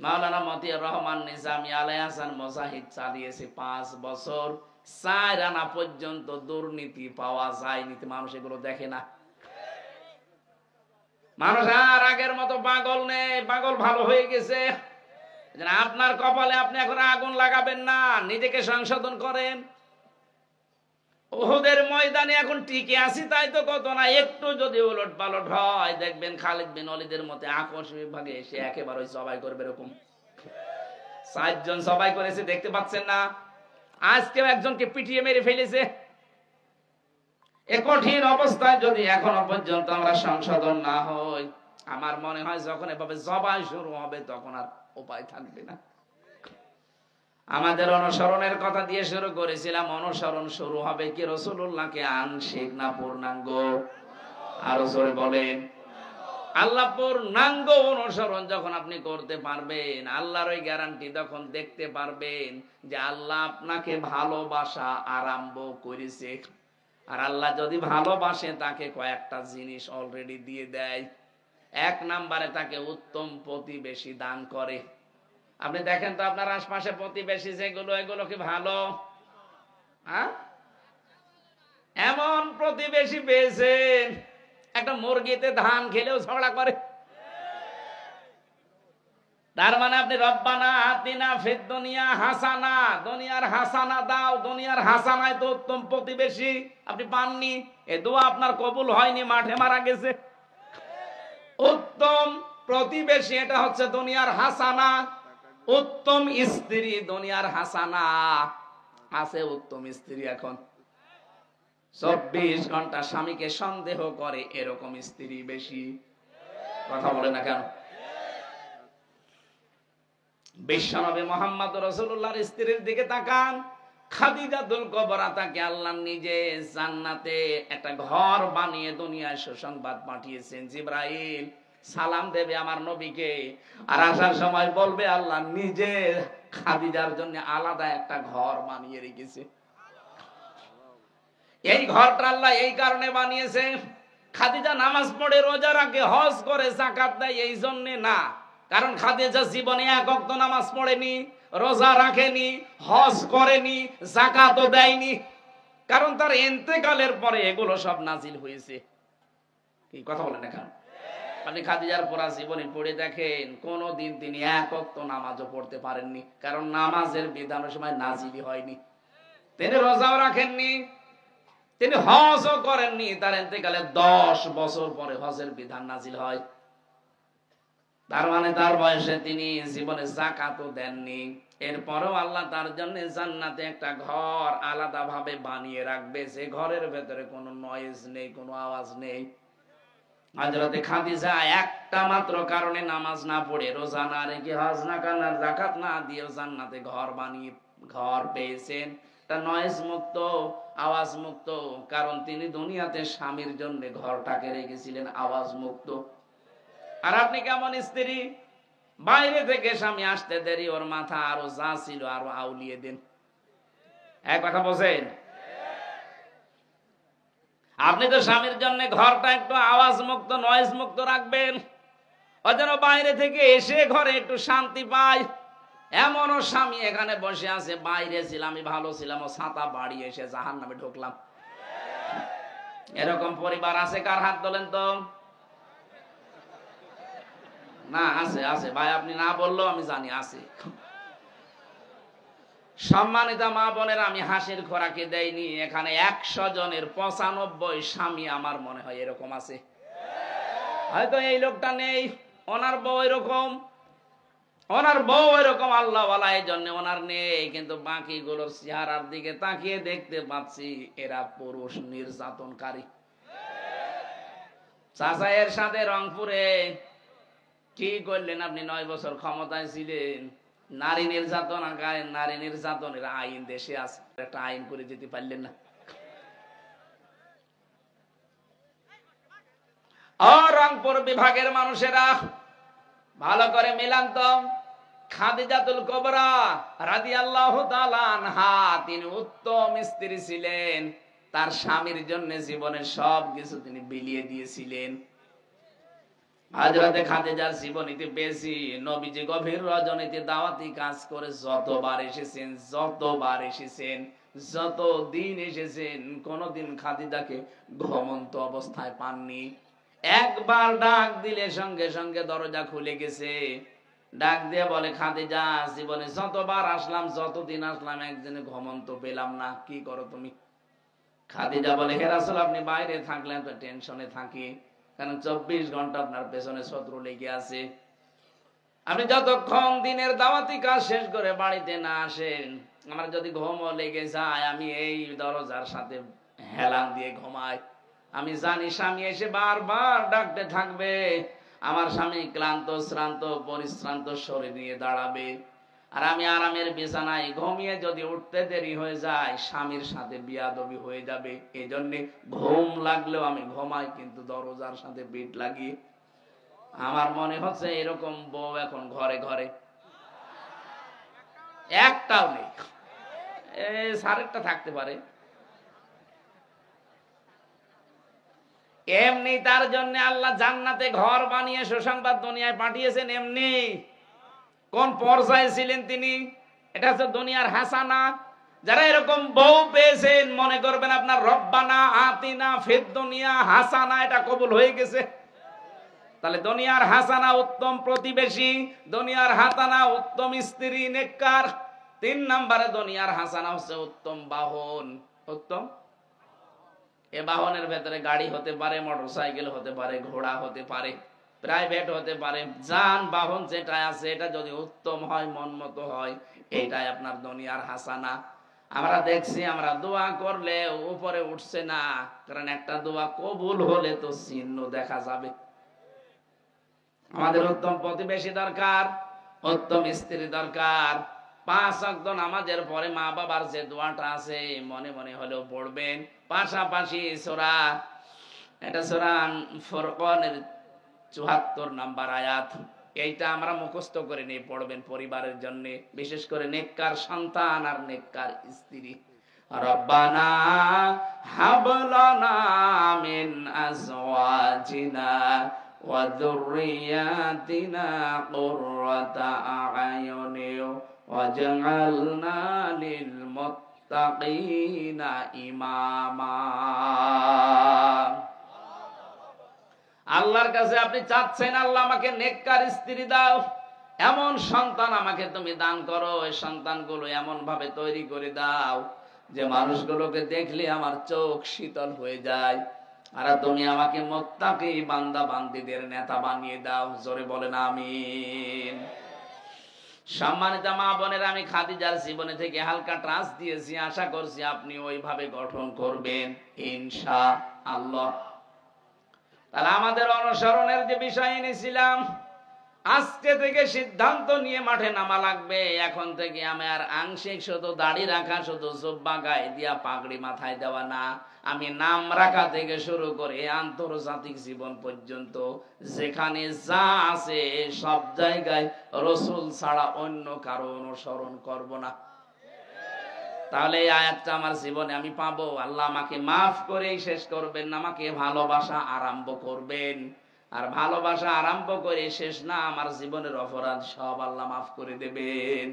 মাওলানা মতিয়ার রহমান নিজামী আলাইহিস হাসান মুজাহিদ চালিয়েছে 5 বছর, 4 আনা পর্যন্ত দুর্নীতি পাওয়া যায়নি। মানুষ এগুলো দেখে না। মানুষ আর আগের মতো পাগল নেই, পাগল ভালো হয়ে গেছে। আপনার কপালে আপনি এখন আগুন লাগাবেন না, নিজেকে সংশোধন করেন। উহুদের ময়দানে এখন টিকে আছি তাই তো কত না, একটু যদি উলট পালট হয় দেখবেন খালিদ বিন ওয়ালিদের মতে আকস্মিক ভাবে এসে একেবারে সবাই করবে। এরকম 60 জন সবাই করেছে, দেখতে পাচ্ছেন না? আজকেও একজনকে পিটিয়ে মেরে ফেলেছে। এ কঠিন অবস্থায় যদি এখনো পর্যন্ত আমরা সংশোধন না হই, আমার মনে হয় যখন এভাবে জবাই শুরু হবে তখন আর উপায় থাকবে না। আমাদের অনুসরণের কথা দিয়ে শুরু করেছিলাম, অনুসরণ শুরু হবে কি রাসূলুল্লাহকে আংশিক না পূর্ণাঙ্গ? আরো জোরে বলেন। আল্লাহ পূর্ণাঙ্গ অনুসরণ যখন আপনি করতে পারবেন, আল্লাহর ওই গ্যারান্টি তখন দেখতে পারবেন যে আল্লাহ আপনাকে ভালোবাসা আরম্ভ করেছে। আর আল্লাহ যদি ভালোবাসে তাকে কয়েকটা জিনিস অলরেডি দিয়ে দেয়। 1 নম্বরে তাকে উত্তম প্রতিবেশী দান করে। আপনি দেখেন তো আপনার আশপাশে প্রতিবেশী যেগুলো, এগুলো কি ভালো? এমন প্রতিবেশী পেয়েছেন একটা মুরগিতে ধান খেলেও ঝগড়া করে। তার মানে আপনি রব্বানা আতিনা ফিদ দুনিয়া হাসানা, দুনিয়ার হাসানা দাও, দুনিয়ার হাসানায় তো উত্তম প্রতিবেশী আপনি পাননি। এ দোয়া আপনার কবুল হয়নি, মাঠে মারা গেছে। উত্তম প্রতিবেশী এটা হচ্ছে দুনিয়ার হাসানা। উত্তম স্ত্রী দুনিয়ার হাসানা। আছে উত্তম স্ত্রী এখন 24 ঘন্টা স্বামীকে সন্দেহ করে, এরকম স্ত্রী বেশি। কথা বলে না কেন? বিশ্বনবী মুহাম্মদ রাসূলুল্লাহর স্ত্রীর দিকে তাকান, খাদিজাতুল কুবরা, তাকে আল্লাহ নিজে জান্নাতে একটা ঘর বানিয়ে দুনিয়ায় সুসংবাদ পাঠিয়েছেন। জিবরাইল সালাম দেবে আমার নবীকে, আর আসার সময় বলবে আল্লাহ নিজে খাদিজার জন্য আলাদা একটা ঘর বানিয়ে রেখেছে। এই ঘরটা আল্লাহ এই কারণে বানিয়েছে, খাদিজা নামাজ পড়ে, রোজা রাখে, হজ করে, যাকাত দেয়, এই জন্য না। কারণ খাদিজা জীবনে 1 ওয়াক্ত নামাজ পড়েনি, রোজা রাখেনি, হজ করেনি, যাকাতও দেয়নি। কারণ তার ইন্তেকালের পরে এগুলো সব নাজিল হয়েছে। কি কথা বলেন এখন? আপনি খাদিজার পুরা জীবনী পড়ে দেখেন, কোনদিন তিনি 1 ওয়াক্ত নামাজও পড়তে পারেননি। কারণ নামাজের বিধান সময় নাজিলই হয়নি। তিনি রোজাও রাখেননি, তিনি হজও করেননি। তার ইন্তেকালে 10 বছর পরে হজের বিধান নাজিল হয়। তার মানে তার বয়সে তিনি জীবনে যাকাতও দেননি। এরপরেও আল্লাহ তার জন্য জান্নাতে একটা ঘর আলাদা ভাবে বানিয়ে রাখবে, যে ঘরের ভেতরে কোনো নয়েজ নেই, কোনো আওয়াজ নেই। হযরতে খাদিজা একটা মাত্র কারণে নামাজ না পড়ে, রোজা না রেখে, হজ না করে, যাকাত না দিয়ে জান্নাতে ঘর বানিয়ে ঘর পেয়েছেন, তা নয়েজ মুক্ত, আওয়াজ মুক্ত। কারণ তিনি দুনিয়াতে স্বামীর জন্য ঘরটাকে রেখেছিলেন আওয়াজ মুক্ত। আর আপনি কেমন স্ত্রী, বাইরে থেকে স্বামী আসতে দেরি, ওর মাথা আরো যা ছিল আরো আউলিয়ে দেন। এক কথা বলছেন? আপনি তো স্বামীর জন্য ঘরটা একটু আওয়াজ মুক্ত, নয়েজ মুক্ত রাখবেন, ও যেন বাইরে থেকে এসে ঘরে একটু শান্তি পায়। এমনও স্বামী এখানে বসে আছে, বাইরে ছিলাম, আমি ভালো ছিলাম, ও ছাতা বাড়ি এসে জাহান্নামে ঢুকলাম। এরকম পরিবার আছে? কার হাত তোলেন তো। না, আছে আছে ভাই, আপনি না বললেও আমি জানি আছে। সম্মানিত মা বোনের, আমি হাসির খোরাকে দেয়নি, এখানে 100 জনের 95 স্বামী আমার মনে হয় এরকম আছে। হয়তো এই লোকটা নেই, ওনার বউ এরকম, ওনার বউ এরকম আল্লাহ ওয়ালা, এই জন্য ওনার নেই, কিন্তু বাকি গুলোর চেহারার দিকে তাকিয়ে দেখতে পাচ্ছি এরা পুরুষ নির্যাতনকারী। চাচা এর সাথে রংপুরে কি করলেন আপনি? 9 বছর ক্ষমতায় ছিলেন, নারী নির্যাতন, নারী নির্যাতনের আইন দেশে আছে, একটা আইন করে যেতে পারলেন না। ও রংপুর বিভাগের মানুষেরা, ভালো করে মিলান তো। খাদিজাতুল কুবরা রাদিয়াল্লাহু তাআলা আনহা, তিনি উত্তম স্ত্রী ছিলেন, তার স্বামীর জন্য জীবনের সবকিছু তিনি বিলিয়ে দিয়েছিলেন। হযরতে খাদিজার জীবনীতে বেশি, নবীজি গভীর রজনীতে দাওয়াতি কাজ করে যতবার এসেছেন, যতদিন এসেছেন, কোনদিন খাদিজাকে ঘুমন্ত অবস্থায় পাননি। একবার ডাক দিলে সঙ্গে সঙ্গে দরজা খুলে গেছে। ডাক দিয়ে বলে, খাদিজা, জীবনে যতবার আসলাম, যতদিন আসলাম, একদিনে ঘুমন্ত পেলাম না, কি করো তুমি? খাদিজা বলে, হে রাসূল, আপনি বাইরে থাকলেন তো টেনশনে থাকি, কারণ 24 ঘন্টা আপনার পেছনে শত্রু লেগে আছে। আপনি যতক্ষণ দিনের দাওয়াতি কাজ শেষ করে বাড়িতে না আসেন, আমার যদি ঘুমও লেগে যায়, আমি এই দরজার সাথে হেলান দিয়ে ঘুমাই। আমি জানি স্বামী এসে বারবার ডাকতে থাকবে, আমার স্বামী ক্লান্ত শ্রান্ত পরিশ্রান্ত শরীর নিয়ে দাঁড়াবে, আর আমি আরামের বিছানায় ঘুমিয়ে যদি উঠতে দেরি হয়ে যায়, স্বামীর সাথে বিয়াদবি হয়ে যাবে। এই জন্যে ঘুম লাগলেও আমি ঘুমাই, কিন্তু দরজার সাথে বিট লাগিয়ে। আমার মনে হচ্ছে এরকম বউ এখন ঘরে ঘরে একটাও নেই। সারেরটা থাকতে পারে। এমনি তার জন্য আল্লাহ জান্নাতে ঘর বানিয়ে সুসংবাদ দুনিয়ায় পাঠিয়েছেন। এমনি কোন পর্যায়ে ছিলেন তিনি, এটা হচ্ছে দুনিয়ার হাসানা। যারা এরকম বউ পেয়েছেন, মনে করবেন আপনার রব্বানা আতিনা ফিদ দুনিয়া হাসানা এটা কবুল হয়ে গেছে। তাহলে দুনিয়ার হাসানা উত্তম প্রতিবেশী, দুনিয়ার হাসানা উত্তম স্ত্রী নেককার। 3 নম্বরে দুনিয়ার হাসানা হচ্ছে উত্তম বাহন। উত্তম এ বাহনের ভেতরে গাড়ি হতে পারে, মোটরসাইকেল হতে পারে, ঘোড়া হতে পারে, প্রাইভেট হতে পারে, যানবাহন যেটা আছে এটা যদি উত্তম হয়, মন মতো হয়, এটাই আপনার দুনিয়ার হাসানা। আমরা দেখছি, আমরা দোয়া করলে উপরে উঠছে না, কারণ একটা দোয়া কবুল হলে তো চিহ্ন দেখা যাবে। আমাদের উত্তম প্রতিবেশী দরকার, উত্তম স্ত্রী দরকার। 5 ওয়াক্ত নামাজের পরে মা বাবার যে দোয়াটা আছে, মনে মনে হলেও পড়বেন। পাশাপাশি সূরা, এটা সূরা ফুরকানের 74 নম্বর আয়াত, এইটা আমরা মুখস্থ করে নিয়ে পড়বেন পরিবারের জন্য, বিশেষ করে নেককার সন্তান আর নেককার স্ত্রী। রব্বানা হাব লানা মিন আজওয়াজিনা ওয়া যুররিয়াতিনা কুররাতা আ'য়ুনি ওয়াজআলনা লিল মুত্তাকিনা ইমামা। আল্লাহর কাছে আপনি চাচ্ছেন, আল্লাহ আমাকে নেককার স্ত্রী দাও, এমন সন্তান আমাকে তুমি দান করো, এই সন্তানগুলো এমন ভাবে তৈরি করে দাও যে মানুষগুলোকে দেখলে আমার চোখ শীতল হয়ে যায়, আর তুমি আমাকে মুত্তাকি বান্দা বান্দীদের নেতা বানিয়ে দাও। জোরে বলেন আমিন। সম্মানিত মা বোনেরা, আমি খাদিজার জীবনে থেকে হালকা ট্রাস দিয়েছি, আশা করছি আপনি ওইভাবে গঠন করবেন ইনশাআল্লাহ। তাহলে আমাদের অনুসরণের যে বিষয় এনেছিলাম, আজকে থেকে সিদ্ধান্ত নিয়ে মাঠে নামা লাগবে। এখন থেকে আমি আর আংশিক শুধু দাড়ি রাখা, শুধু জুব্বা গায়ে দিয়া পাগড়ি মাথায় দেওয়া না, আমি নাম রাখা থেকে শুরু করে আন্তর্জাতিক জীবন পর্যন্ত যেখানে যা আছে সব জায়গায় রসুল ছাড়া অন্য কারো অনুসরণ করব না। তাহলে এই আয়াতটা আমার জীবনে আমি পাবো। আল্লাহ আমাকে মাফ করেই শেষ করবেন, আমাকে ভালোবাসা আরম্ভ করবেন। আর ভালোবাসা আরম্ভ করে শেষ না, আমার জীবনের অপরাধ সব আল্লাহ মাফ করে দেবেন।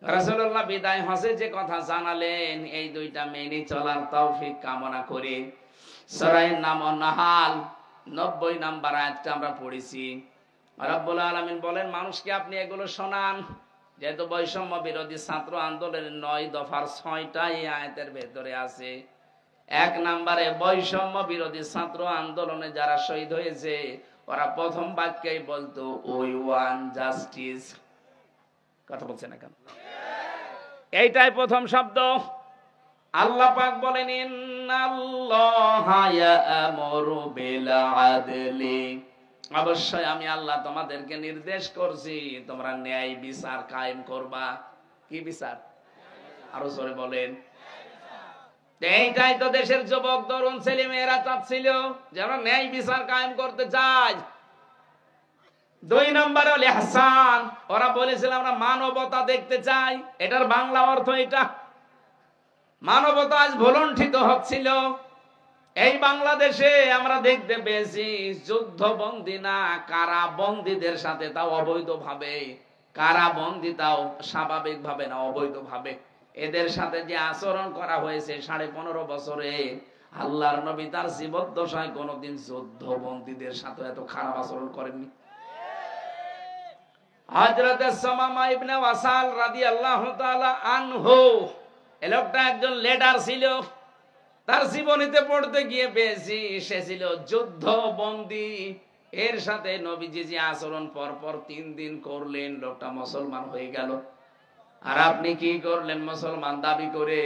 রাসূলুল্লাহ বিদায় হজে যে কথা জানালেন, এই দুইটা মেনে চলার তৌফিক কামনা করে সূরা নাম নাহাল 90 নাম্বার আয়াতটা আমরা পড়েছি। রব্বুল আলামিন বলেন, মানুষকে আপনি এগুলো শোনান, যেহেতু বৈষম্য বিরোধী ছাত্র আন্দোলনের 9 দফার 6টা এই আয়াতের ভেতরে আছে। 1 নম্বরে বৈষম্য বিরোধী ছাত্র আন্দোলনে যারা শহীদ হয়েছে ওরা প্রথম বাক্যেই বলতো উই ওয়ান্ট জাস্টিস। কথা বলছে না কেন? এইটাই প্রথম শব্দ। আল্লাহ পাক বলেন, ইন্নাল্লাহা ইয়া'মুরু বিল আদলি, অবশ্যই আমি আল্লাহ তোমাদেরকে নির্দেশ করছি তোমরা ন্যায় বিচার কায়েম করবা। কি বিচার? আরো জোরে বলেন। এইটাই তো দেশের যুবক তরুণ ছেলে মেয়েরা চাচ্ছিল, যেন ন্যায় বিচার কায়েম করতে চায়। 2 নম্বর হল ইহসান, ওরা বলেছিল আমরা মানবতা দেখতে চাই। এটার বাংলা অর্থ এটা। মানবতা আজ ভুলণ্ঠিত হচ্ছিল। এই বাংলাদেশে আমরা দেখতে পেয়েছি যুদ্ধবন্দী না, কারাবন্দীদের সাথে, তাও অবৈধভাবে, কারাবন্দী তাও স্বাভাবিক ভাবে না, অবৈধভাবে এদের সাথে যে আচরণ করা হয়েছে 15.5 বছরে, আল্লাহর নবী তার জীবদ্দশায় কোনোদিন যুদ্ধবন্দীদের সাথে এত খারাপ আচরণ করেননি। হযরত সুমামা ইবনে ওয়াসাল রাদিয়াল্লাহু তাআলা আনহু, এই লোকটা একজন লিডার ছিল। তার জীবনীতে পড়তে গিয়ে পেয়েছি সে ছিল যুদ্ধবন্দী। এর সাথে নবীজি যে আচরণ পরপর 3 দিন করলেন, লোকটা মুসলমান হয়ে গেল। আর আপনি কি করলেন? মুসলমান দাবি করে।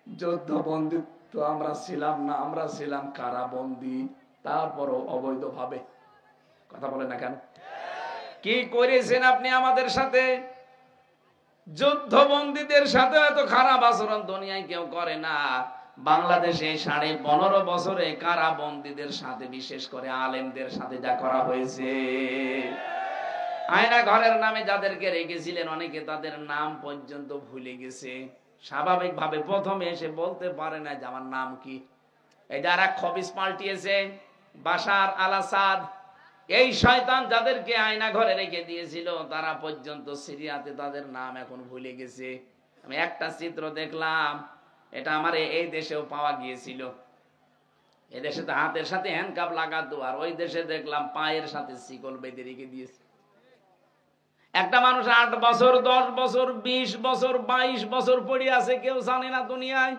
যুদ্ধবন্দী তো আমরা ছিলাম না, আমরা ছিলাম কারাবন্দী, তারপরও অবৈধভাবে। কথা বলেন না কেন? কি করেছেন আপনি আমাদের সাথে? যুদ্ধবন্দীদের সাথে এত খারাপ আচরণ দুনিয়ায় কেউ করে না। বাংলাদেশে 15.5 বছরে কারাবন্দীদের সাথে, বিশেষ করে আলেমদের সাথে যা করা হয়েছে, আয়না ঘরের নামে যাদেরকে রেখেছিলেন অনেকে তাদের নাম পর্যন্ত ভুলে গেছে। স্বাভাবিকভাবে প্রথমে এসে বলতে পারে না যে আমার নাম কি। এই যারা খবিস পাল্টিয়েছে, বাশার আল আসাদ, এই শয়তান যাদেরকে আয়না ঘরে রেখে দিয়েছিল, তারা পর্যন্ত সিরিয়াতে তাদের নাম এখন ভুলে গেছে। আমি একটা চিত্র দেখলাম, এটা আমার এই দেশেও পাওয়া গিয়েছিল। এই দেশে তো হাতের সাথে হ্যান্ডকাপ লাগাতো, আর ওই দেশে দেখলাম পায়ের সাথে শিকল বেঁধে রেখে দিয়েছে। একটা মানুষ 8 বছর, 10 বছর, 20 বছর, 22 বছর পড়ে আছে, কেউ জানে না দুনিয়ায়।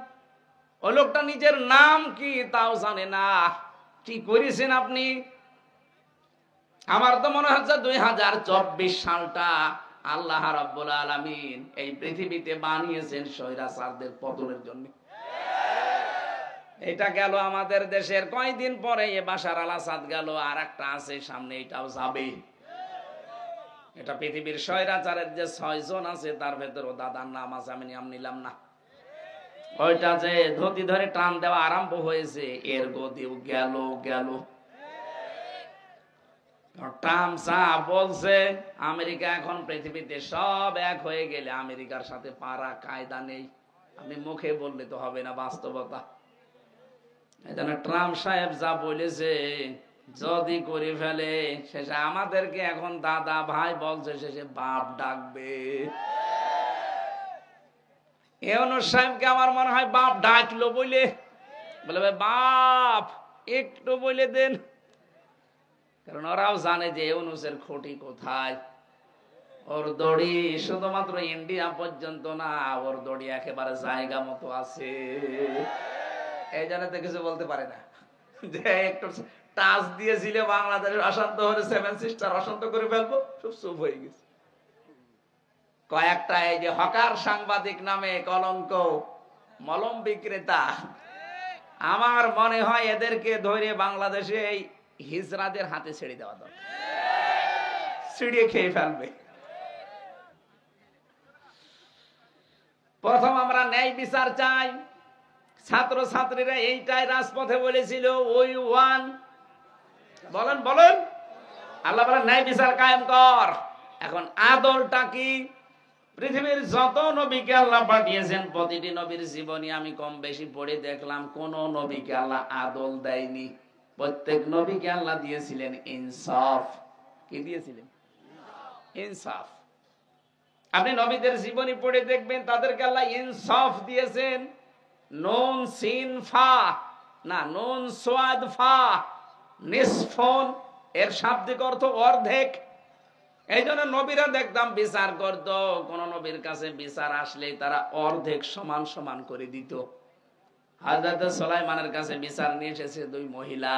ওই লোকটা নিজের নাম কি তাও জানে না। কি করেছেন আপনি? আমার তো মনে হচ্ছে 2024 সালটা আল্লাহ রাব্বুল আলামিন এই পৃথিবীতে বানিয়েছেন স্বৈরাচারদের পতনের জন্য। এটা গেল আমাদের দেশের, কয়দিন পরে বাশার আল আসাদ গেল, আর একটা আছে সামনে, এটাও যাবে। এটা পৃথিবীর স্বৈরাচারের যে 6 জন আছে তার ভেতরও দাদার নাম আছে, আমি নাম নিলাম না। ওইটা যে ধুতি ধরে টান দেওয়া আরম্ভ হয়েছে, এর গদিও গেল গেল। ট্রাম্প সাহেব বলছে আমেরিকা এখন পৃথিবীতে সব এক হয়ে গেলে আমেরিকার সাথে পারা কায়দা নেই। আপনি মুখে বললে তো হবে না, বাস্তবতা। এজন্য ট্রাম্প সাহেব যা বলেছে যদি করে ফেলে, শেষে আমাদেরকে এখন দাদা ভাই বলছে, শেষে বাপ ডাকবে। ইউনূস সাহেবকে আমার মনে হয় বাপ ডাকলো বলে, বলে বাপ একটু বলে দেন, কারণ ওরাও জানে যে ইউনূসের খুঁটি কোথায়। ওর দড়ি শুধুমাত্র ইন্ডিয়া পর্যন্ত না, ওর দড়ি একেবারে জায়গা মতো আছে। এই জন্য তো কিছু বলতে পারে না, যে একটু টাচ দিয়েছিল বাংলাদেশের অশান্ত হলে 7 সিস্টার অশান্ত করে ফেলবো, সব চুপ হয়ে গেছে। কয়েকটা এই যে হকার সাংবাদিক নামে কলঙ্ক, মলম বিক্রেতা, আমার মনে হয় এদেরকে ধরে বাংলাদেশে এই হিজড়াদের হাতে ছেড়ে দেওয়া দরকার, ছিড়িয়ে খেয়ে ফেলবে। প্রথম আমরা ন্যায় বিচার চাই। ছাত্র ছাত্রীরা এইটাই রাজপথে বলেছিল, ওই ওয়ান, বলেন বলেন, আল্লাহ বলেন ন্যায় বিচার কায়েম কর। এখন আদলটা কি? পৃথিবীর যত নবীকে আল্লাহ পাঠিয়েছেন, প্রতিটি নবীর জীবনী আমি কম বেশি পড়ে দেখলাম, কোন নবীকে আল্লাহ আদল দেয়নি। প্রত্যেক নবীকে আল্লাহ দিয়েছিলেন ইনসাফ। কি দিয়েছিলেন? ইনসাফ। আপনি নবীদের জীবনী পড়ে দেখবেন তাদেরকে আল্লাহ ইনসাফ দিয়েছেন। নুন সিন ফা না, নুন সোয়াদ ফা, নিসফুন এর শাব্দিক অর্থ অর্ধেক। এই জন্য নবীরা দেখতাম বিচার করত, কোন নবীর কাছে বিচার আসলে তারা অর্ধেক সমান সমান করে দিত। হযরত সুলাইমানের কাছে বিচার নিয়ে এসেছে দুই মহিলা,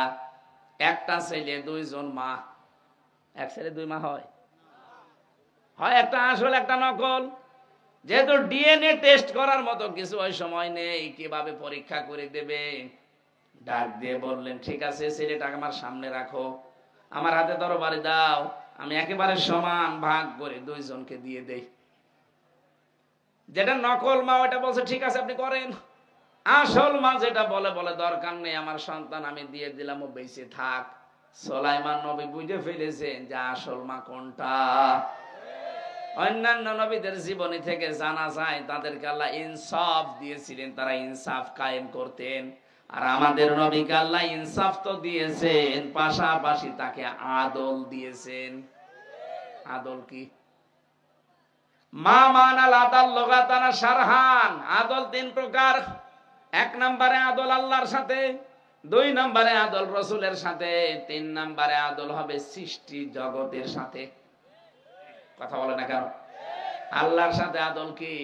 একটা ছেলে, দুইজন মা। এক ছেলে দুই মা হয়? হয় একটা আসল একটা নকল। যেহেতু ডিএনএ টেস্ট করার মতো কিছু ওই সময় নেই, কিভাবে পরীক্ষা করে দেবে? ডাক দিয়ে বললেন, ঠিক আছে ছেলেটাকে আমার সামনে রাখো, আমার হাতে তরবারি দাও, আমি একেবারে সমান ভাগ করে দুইজনকে দিয়ে দেই। যেটা নকল মা ওটা বলছে ঠিক আছে আপনি করেন। আসল মা যেটা বলে দরকার নেই, আমার সন্তান আমি দিয়ে দিলাম, ও বেঁচে থাক। সুলাইমান নবী বুঝে ফেলেছেন যে আসল মা কোনটা। অন্যান্য নবীদের জীবনী থেকে জানা যায় তাদেরকে আল্লাহ ইনসাফ দিয়েছিলেন, তারা ইনসাফ কায়েম করতেন। আর আমাদের নবীকে আল্লাহ ইনসাফ তো দিয়েছেন, পাশাপাশি তাকে আদল দিয়েছেন। আদল কি? মা মানাল আদাল লগাতানা শারহান। আদল তিন প্রকার। এক নম্বরে আদল আল্লাহর সাথে, দুই নম্বরে আদল রাসূলের সাথে, তিন নম্বরে আদল হবে সৃষ্টি জগতের সাথে। কথা বলে না কেন? আল্লাহর সাথে আদল কি?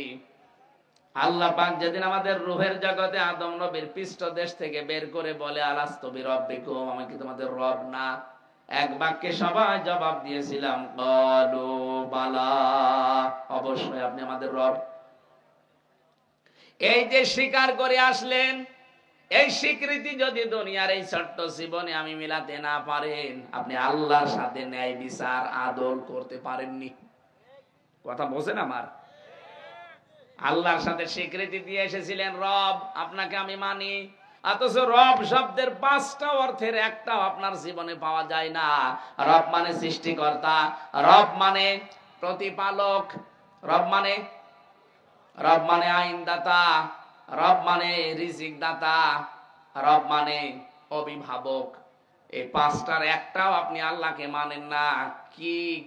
আল্লাহ পাক যেদিন আমাদের রূহের জগতে আদম নবীর পৃষ্ঠদেশ থেকে বের করে বলে আলাস্তু বিরাব্বিকুম, আমি কি তোমাদের রব না? এক বাক্যে সবাই জবাব দিয়েছিলাম ক্বালু বালা, অবশ্যই আপনি আমাদের রব। এই যে স্বীকার করে আসলেন, এই স্বীকৃতি যদি দুনিয়ার এই ছোট্ট জীবনে আমি মিলাতে না পারেন, আপনি আল্লাহর সাথে ন্যায় বিচার আদল করতে পারেননি। কথা বোঝেন আমার? আল্লাহর সাথে স্বীকৃতি দিয়ে এসেছিলেন রব, আপনাকে আমি মানি, অথচ রব শব্দের 5টা অর্থের একটাও আপনার জীবনে পাওয়া যায় না। রব মানে সৃষ্টিকর্তা, রব মানে প্রতিপালক, রব মানে আইনদাতা, রব মানে রিজিক দাতা, রব মানে অভিভাবক। এই 5টার একটাও আপনি আল্লাহকে মানেন না।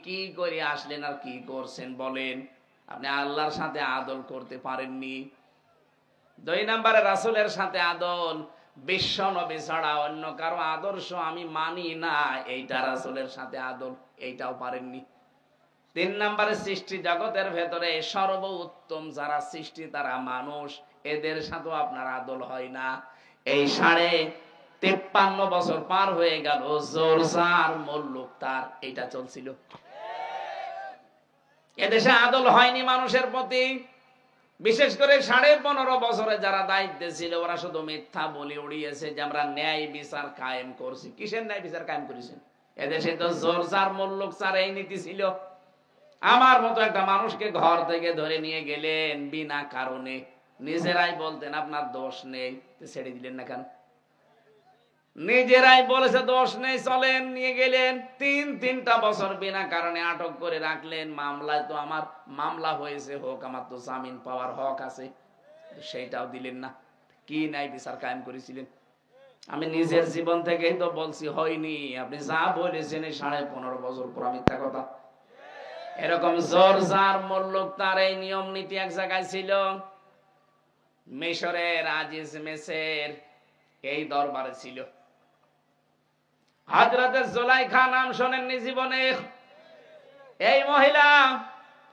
কি করে আসলেন আর কি করছেন বলেন? আপনি আল্লাহর সাথে আদল করতে পারেননি। 2 নম্বরে রাসূলের সাথে আদল, বিশ্ব নবী ছাড়া অন্য কারো আদর্শ আমি মানি না, এইটা রাসূলের সাথে আদল, এইটাও পারেননি। 3 নম্বরে সৃষ্টি জগতের ভেতরে সর্বোত্তম যারা সৃষ্টি তারা মানুষ, এদের সাথেও আপনার আদল হয় না। এই 53 বছর পার হয়ে গেল, জোরজার মুল্লুক তার এইটা চলছিল। এদেশে আদল হয়নি মানুষের প্রতি। বিশেষ করে 15.5 বছরে যারা দায়িত্বে ছিল ওরা শুধু মিথ্যা বলে উড়িয়েছে যে আমরা ন্যায় বিচার কায়েম করছি। কিসের ন্যায় বিচার কায়েম করেছেন? এদেশে তো জোরজার মুল্লুক চার এই নীতি ছিল। আমার মতো একটা মানুষকে ঘর থেকে ধরে নিয়ে গেলেন বিনা কারণে, নিজেরাই বলতেন আপনার দোষ নেই, ছেড়ে দিলেন না কেন? নিজেরাই বলেছে দোষ নেই, চলেন, নিয়ে গেলেন। 3টা বছর বিনা কারণে আটক করে রাখলেন। মামলায় তো আমার মামলা হয়েছে, হোক, আমার তো জামিন পাওয়ার হক আছে, সেইটাও দিলেন না। কি নাই বিচার কায়েম করেছিলেন? আমি নিজের জীবন থেকেই তো বলছি হয়নি। আপনি যা বলেছেন এই 15.5 বছর পুরো মিথ্যা কথা। এরকম জোরজার মুল্লুক তার এই নিয়ম নীতি এক জায়গায় ছিল। মিশরের আজিজ মেসের এই দরবারে ছিল। হযরত জুলাইখা নাম শোনেননি জীবনে? এই মহিলা,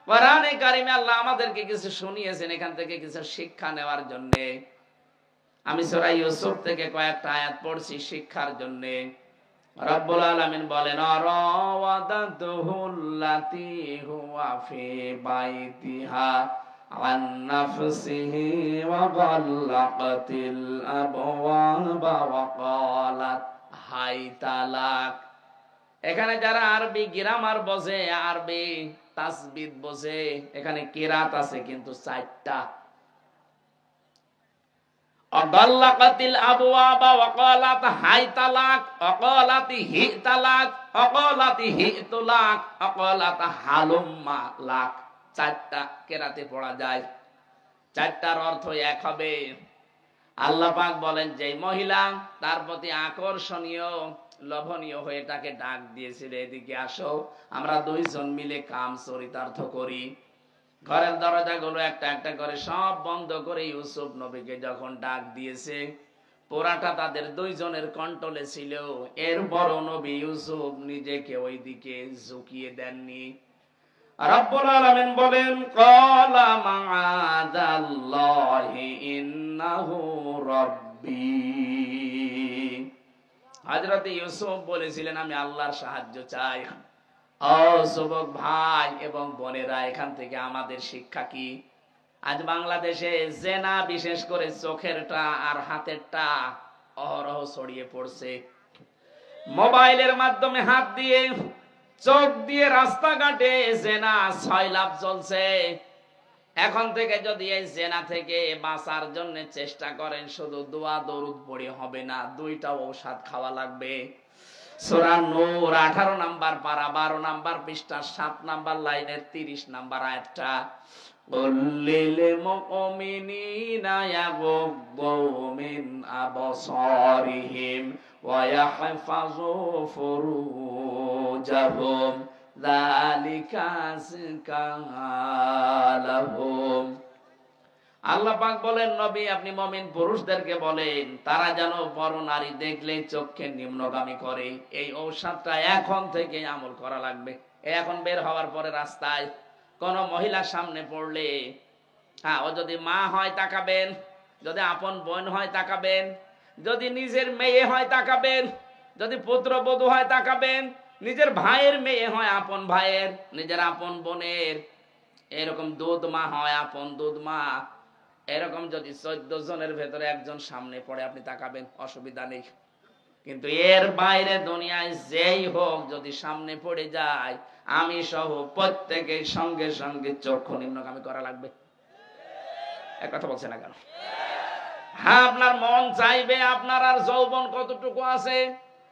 কোরআনে কারিমে আল্লাহ আমাদেরকে কিছু শুনিয়েছেন, এখান থেকে কিছু শিক্ষা নেওয়ার জন্য। আমি সূরা ইউসুফ থেকে কয়েকটা আয়াত পড়ছি শিক্ষার জন্য। রব্বুল আলামিন বলেন, রাওয়াদাতুহুল্লাতী হুয়া ফি বাইতিহা আন নাফসিহি ওয়া গাল্লাকাতিল আবওয়াবা ওয়া ক্বালাত হাই তালাক। এখানে যারা আরবি গ্রামার বোঝে, আরবি তাসবিদ বোঝে, এখানে কিরাত আছে কিন্তু 4টা। অগাল্লাকাতিল আবওয়াবা ওয়া ক্বালাত হাই তালাক, অকালাতি হি তালাক, অকালাতি হি তালাক, অকালাত হালুম্মা লাক। 4টা কিরাতে পড়া যায়। 4টার অর্থ এক হবে। আল্লাহ পাক বলেন যে মহিলা তার প্রতি আকর্ষণীয় লোভনীয় হয়ে তাকে ডাক দিয়েছিল, এদিকে আসো, আমরা দুইজন মিলে কাম চরিতার্থ করি। ঘরের দরজাগুলো একটা একটা করে সব বন্ধ করে ইউসুফ নবীকে যখন ডাক দিয়েছে, পোড়াটা তাদের দুইজনের কন্ট্রোলে ছিল। এরপর নবী ইউসুফ নিজেকে ওইদিকে ঝুঁকিয়ে দেননি। রব্বুল আলামিন বলেন, ক্বালা মাআযাল্লাহি ইন্নাহু রাব্বী। হযরত ইউসুফ বলেছিলেন, আমি আল্লাহর সাহায্য চাই। ও যুবক ভাই এবং বোনেরা, এখান থেকে আমাদের শিক্ষা কি? আজ বাংলাদেশে জেনা, বিশেষ করে চোখেরটা আর হাতেরটা অহরহ ছড়িয়ে পড়ছে। মোবাইলের মাধ্যমে হাত দিয়ে, চোখ দিয়ে রাস্তাঘাটে জেনা ছয়লাভ চলছে। এখন থেকে যদি এই জেনা থেকে বাঁচার জন্য চেষ্টা করেন, শুধু দোয়া দরুদ পড়ে হবে না, দুইটা ঔষধ খাওয়া লাগবে। সূরা নূর 18 নাম্বার পারা 12 নাম্বার পৃষ্ঠা 7 নাম্বার লাইনের 30 নাম্বার আয়াতটা, কুল্লিল মুমিনিনা ইয়াগুদ্দু মিন আবসারিহিম ওয়া ইয়াহফাযু ফুরুজাহুম যালিকা আযকা লাহুম। আল্লাহ পাক বলেন, নবী আপনি মুমিন পুরুষদেরকে বলেন তারা যেন বড় নারী দেখলে চোখকে নিম্নগামী করে। এই ঔষধটা এখন থেকে আমল করা লাগবে। এখন বের হওয়ার পরে রাস্তায় কোন মহিলার সামনে পড়লে, হ্যাঁ, ও যদি মা হয় তাকাবেন, যদি আপন বোন হয় তাকাবেন, যদি নিজের মেয়ে হয় তাকাবেন, যদি পুত্রবধূ হয় তাকাবেন, নিজের ভাইয়ের মেয়ে হয় আপন ভাইয়ের, নিজের আপন বোনের, এরকম দুধ মা হয় আপন দুধ মা, এরকম যদি 14 জনের ভেতরে একজন সামনে পড়ে আপনি তাকাবেন, অসুবিধা নেই। কিন্তু এর বাইরে দুনিয়ায় যেই হোক যদি সামনে পড়ে যায়, আমি সহ প্রত্যেকের সঙ্গে সঙ্গে চক্ষু নিম্নগামী করা লাগবে। এক কথা বলছে না কেন? হ্যাঁ, আপনার মন চাইবে, আপনার আর যৌবন কতটুকু আছে।